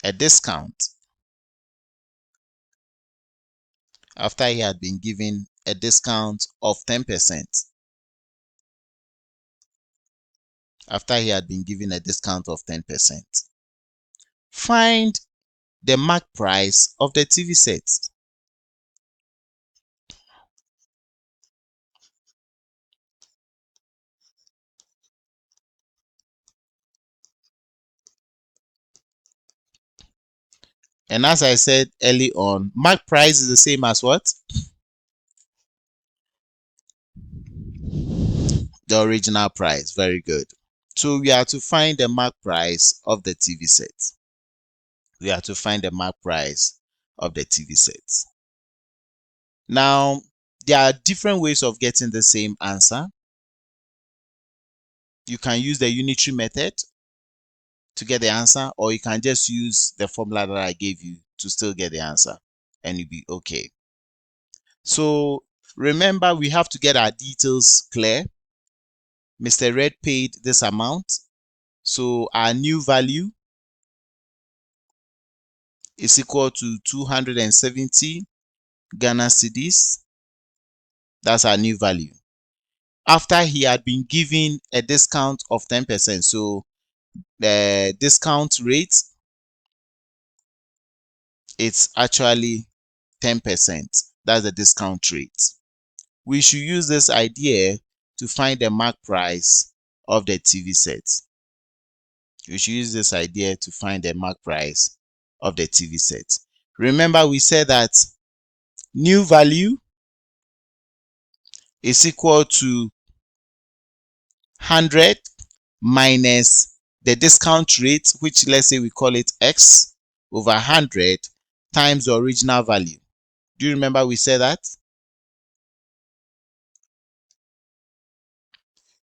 a discount. After he had been given a discount of 10%. After he had been given a discount of 10%. Find the mark price of the TV set. And as I said early on, mark price is the same as what? The original price. Very good. So we are to find the mark price of the TV set. We are to find the mark price of the TV set. Now, there are different ways of getting the same answer. You can use the unitary method to get the answer, or you can just use the formula that I gave you to still get the answer, and you'll be okay. So remember, we have to get our details clear. Mr. Red paid this amount, so our new value is equal to 270 Ghana cedis. That's our new value. After he had been given a discount of 10%, so the discount rate, it's actually 10%. That's the discount rate. We should use this idea to find the mark price of the TV set. We should use this idea to find the mark price of the TV set. Remember, we said that new value is equal to 100 minus the discount rate, which let's say we call it X, over 100 times the original value. Do you remember we said that?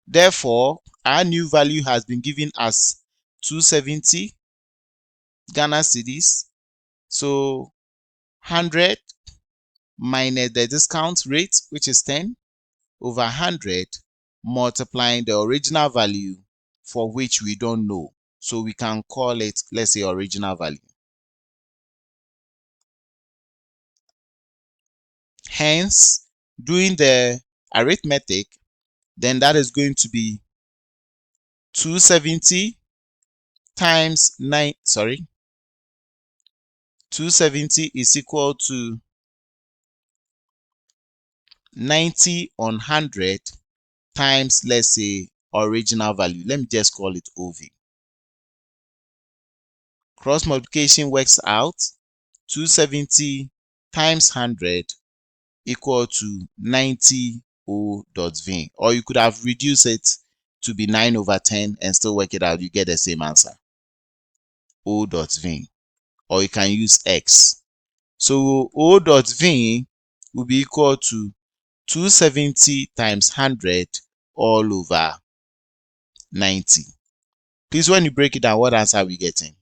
Therefore, our new value has been given as 270 Ghana cedis. So 100 minus the discount rate, which is 10, over 100 multiplying the original value, for which we don't know. So we can call it, let's say, original value. Hence, doing the arithmetic, then that is going to be 270 times 270 is equal to 90 on 100 times, let's say, original value. Let me just call it OV. Cross multiplication works out 270 times 100 equal to 90 O.V. Or you could have reduced it to be 9 over 10 and still work it out. You get the same answer, O.V. Or you can use X. So O.V will be equal to 270 times 100 all over 90. Please, when you break it down, what answer are we getting?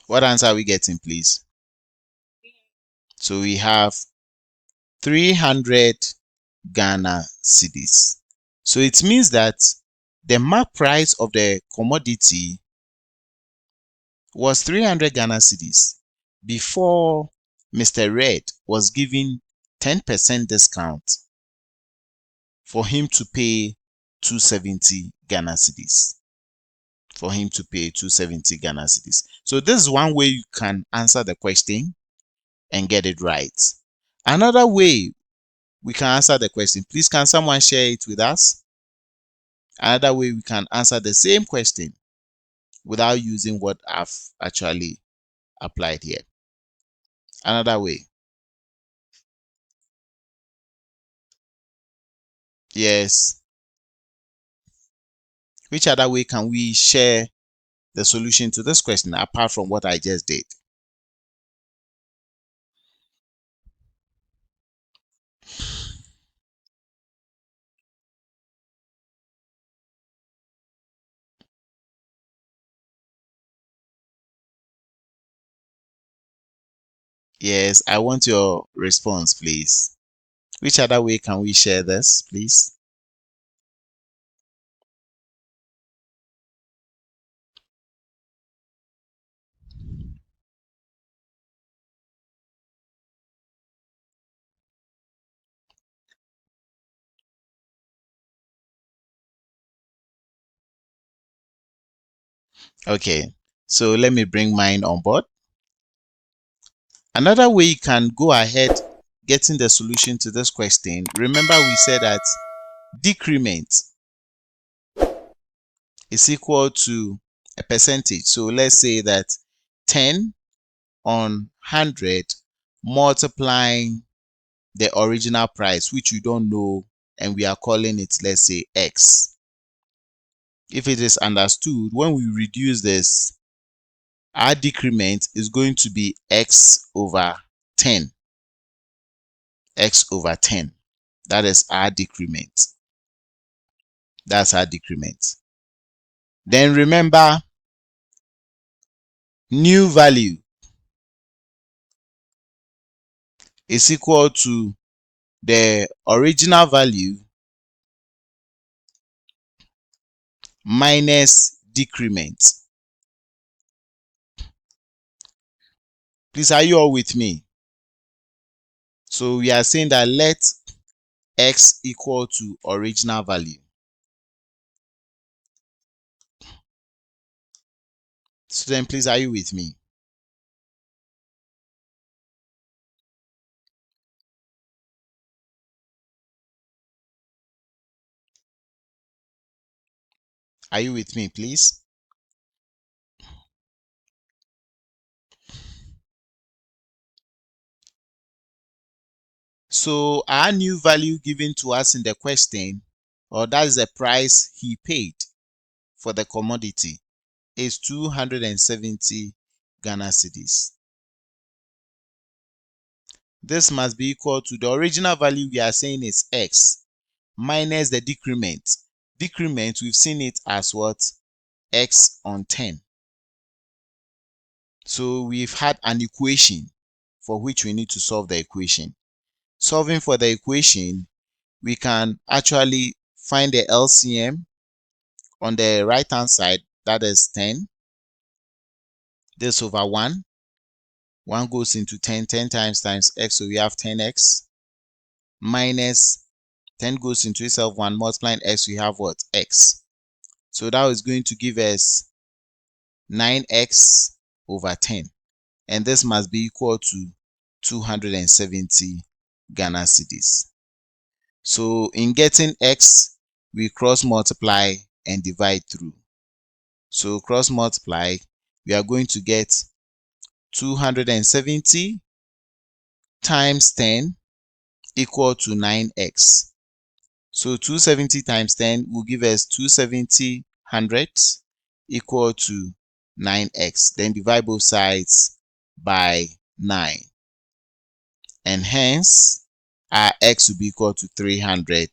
What answer are we getting, please? So we have 300 Ghana cedis. So it means that the mark price of the commodity was 300 Ghana cedis before Mr. Red was given 10% discount for him to pay 270 Ghana cedis. For him to pay 270 Ghana cedis. So this is one way you can answer the question and get it right. Another way we can answer the question, please can someone share it with us? Another way we can answer the same question without using what I've actually applied here. Another way. Yes. Which other way can we share the solution to this question apart from what I just did? Yes, I want your response, please. Which other way can we share this, please? Okay, so let me bring mine on board. Another way you can go ahead getting the solution to this question, remember we said that decrement is equal to a percentage. So let's say that 10 on 100 multiplying the original price, which you don't know, and we are calling it, let's say, X. If it is understood, when we reduce this, our decrement is going to be X over 10. X over 10. That is our decrement. That's our decrement. Then remember, new value is equal to the original value minus decrement. Please, are you all with me? So we are saying that let X equal to original value. So then please, are you with me? Are you with me, please? So our new value given to us in the question, or that is the price he paid for the commodity, is 270 Ghana cedis. This must be equal to the original value we are saying is X minus the decrement. Decrement, we've seen it as what? X on 10. So we've had an equation for which we need to solve the equation. Solving for the equation, we can actually find the LCM on the right hand side, that is 10. This over 1. 1 goes into 10, 10 times x, so we have 10x minus 10 goes into itself 1, multiplying x, we have what? X. So that is going to give us 9x over 10. And this must be equal to 270 Ghana cedis. So in getting x, we cross multiply and divide through. So cross multiply, we are going to get 270 times 10 equal to 9x. So 270 times 10 will give us 270 hundredths equal to 9x. Then divide both sides by 9. And hence, our x will be equal to 300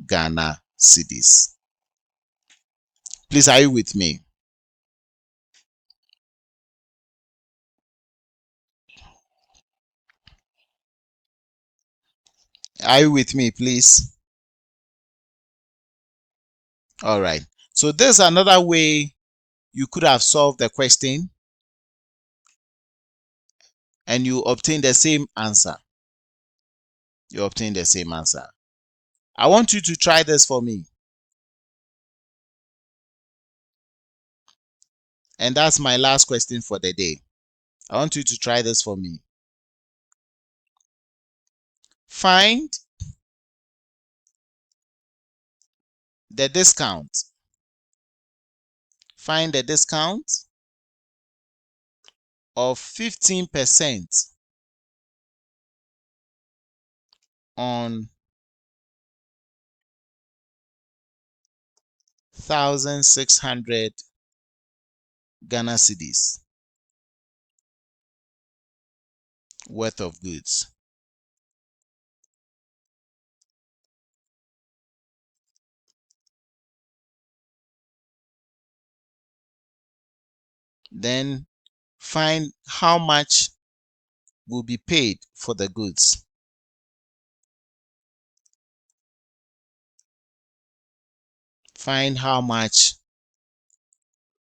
Ghana cedis. Please, are you with me? Are you with me, please? All right. So there's another way you could have solved the question and you obtain the same answer. You obtain the same answer. I want you to try this for me. And that's my last question for the day. I want you to try this for me. Find the discount. Find the discount of 15% on 1,600 Ghana cedis worth of goods. Then find how much will be paid for the goods. Find how much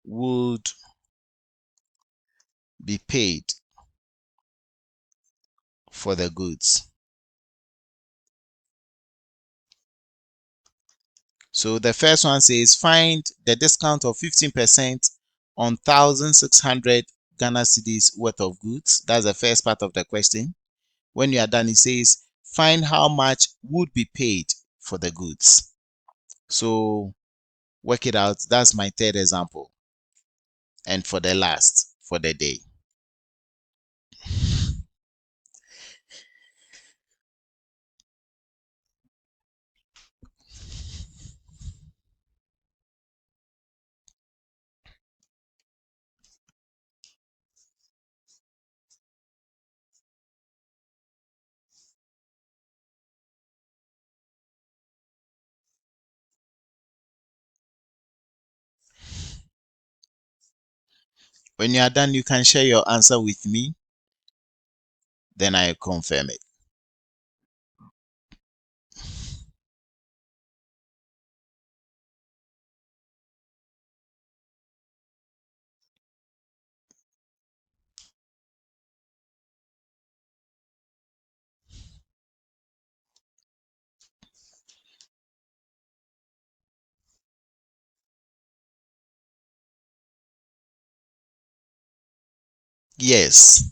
would be paid for the goods. So the first one says find the discount of 15% on 1,600 Ghana cedis worth of goods. That's the first part of the question. When you are done, it says find how much would be paid for the goods. So work it out. That's my third example. And for the last, for the day. When you are done, you can share your answer with me. Then I confirm it. Yes.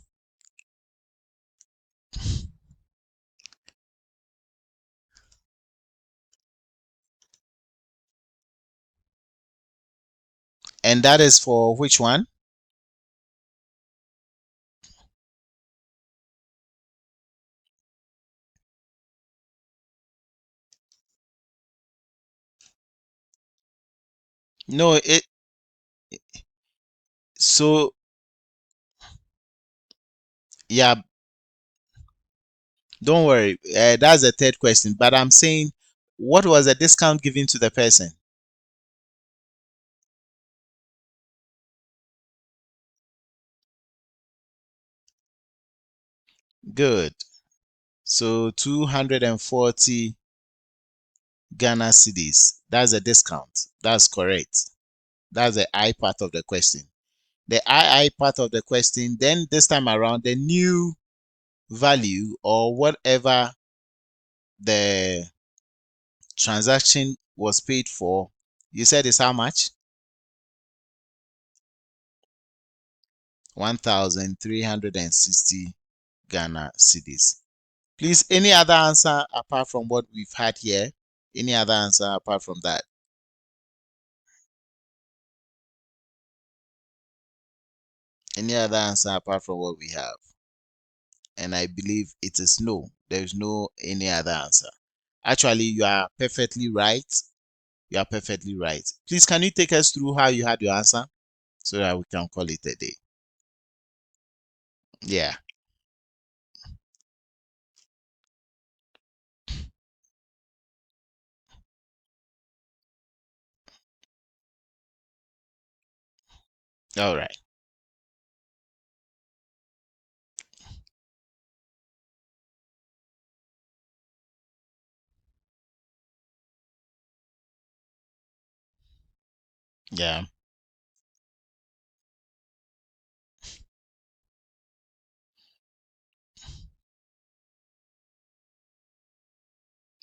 And that is for which one? No, so yeah, don't worry. That's the third question. But I'm saying, what was the discount given to the person? Good. So 240 Ghana cedis. That's a discount. That's correct. That's the I part of the question. The I part of the question, then this time around, the new value or whatever the transaction was paid for, you said is how much? 1,360 Ghana cedis. Please, any other answer apart from what we've had here? Any other answer apart from that? Any other answer apart from what we have? And I believe it is no. There is no any other answer. Actually, you are perfectly right. You are perfectly right. Please, can you take us through how you had your answer so that we can call it a day? Yeah. All right. Yeah.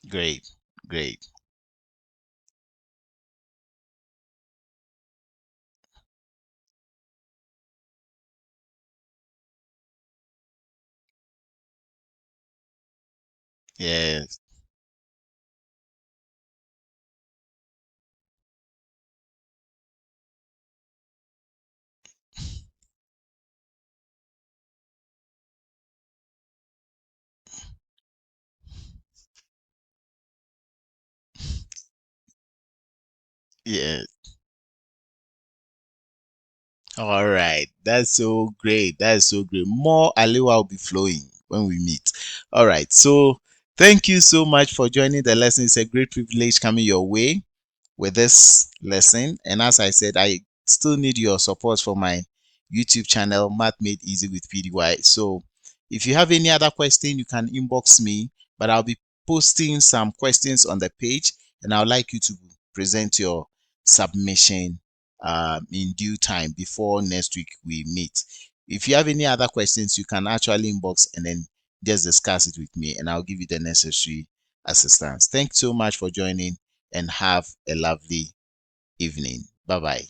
Great. Great. Yes. Yeah. All right. That's so great. That's so great. More Alewa will be flowing when we meet. All right. So thank you so much for joining the lesson. It's a great privilege coming your way with this lesson. And as I said, I still need your support for my YouTube channel, Math Made Easy with PDY. So if you have any other question, you can inbox me, but I'll be posting some questions on the page, and I'd like you to present your submission in due time before next week we meet. If you have any other questions, you can actually inbox and then just discuss it with me, and I'll give you the necessary assistance. Thanks so much for joining, and have a lovely evening. Bye bye.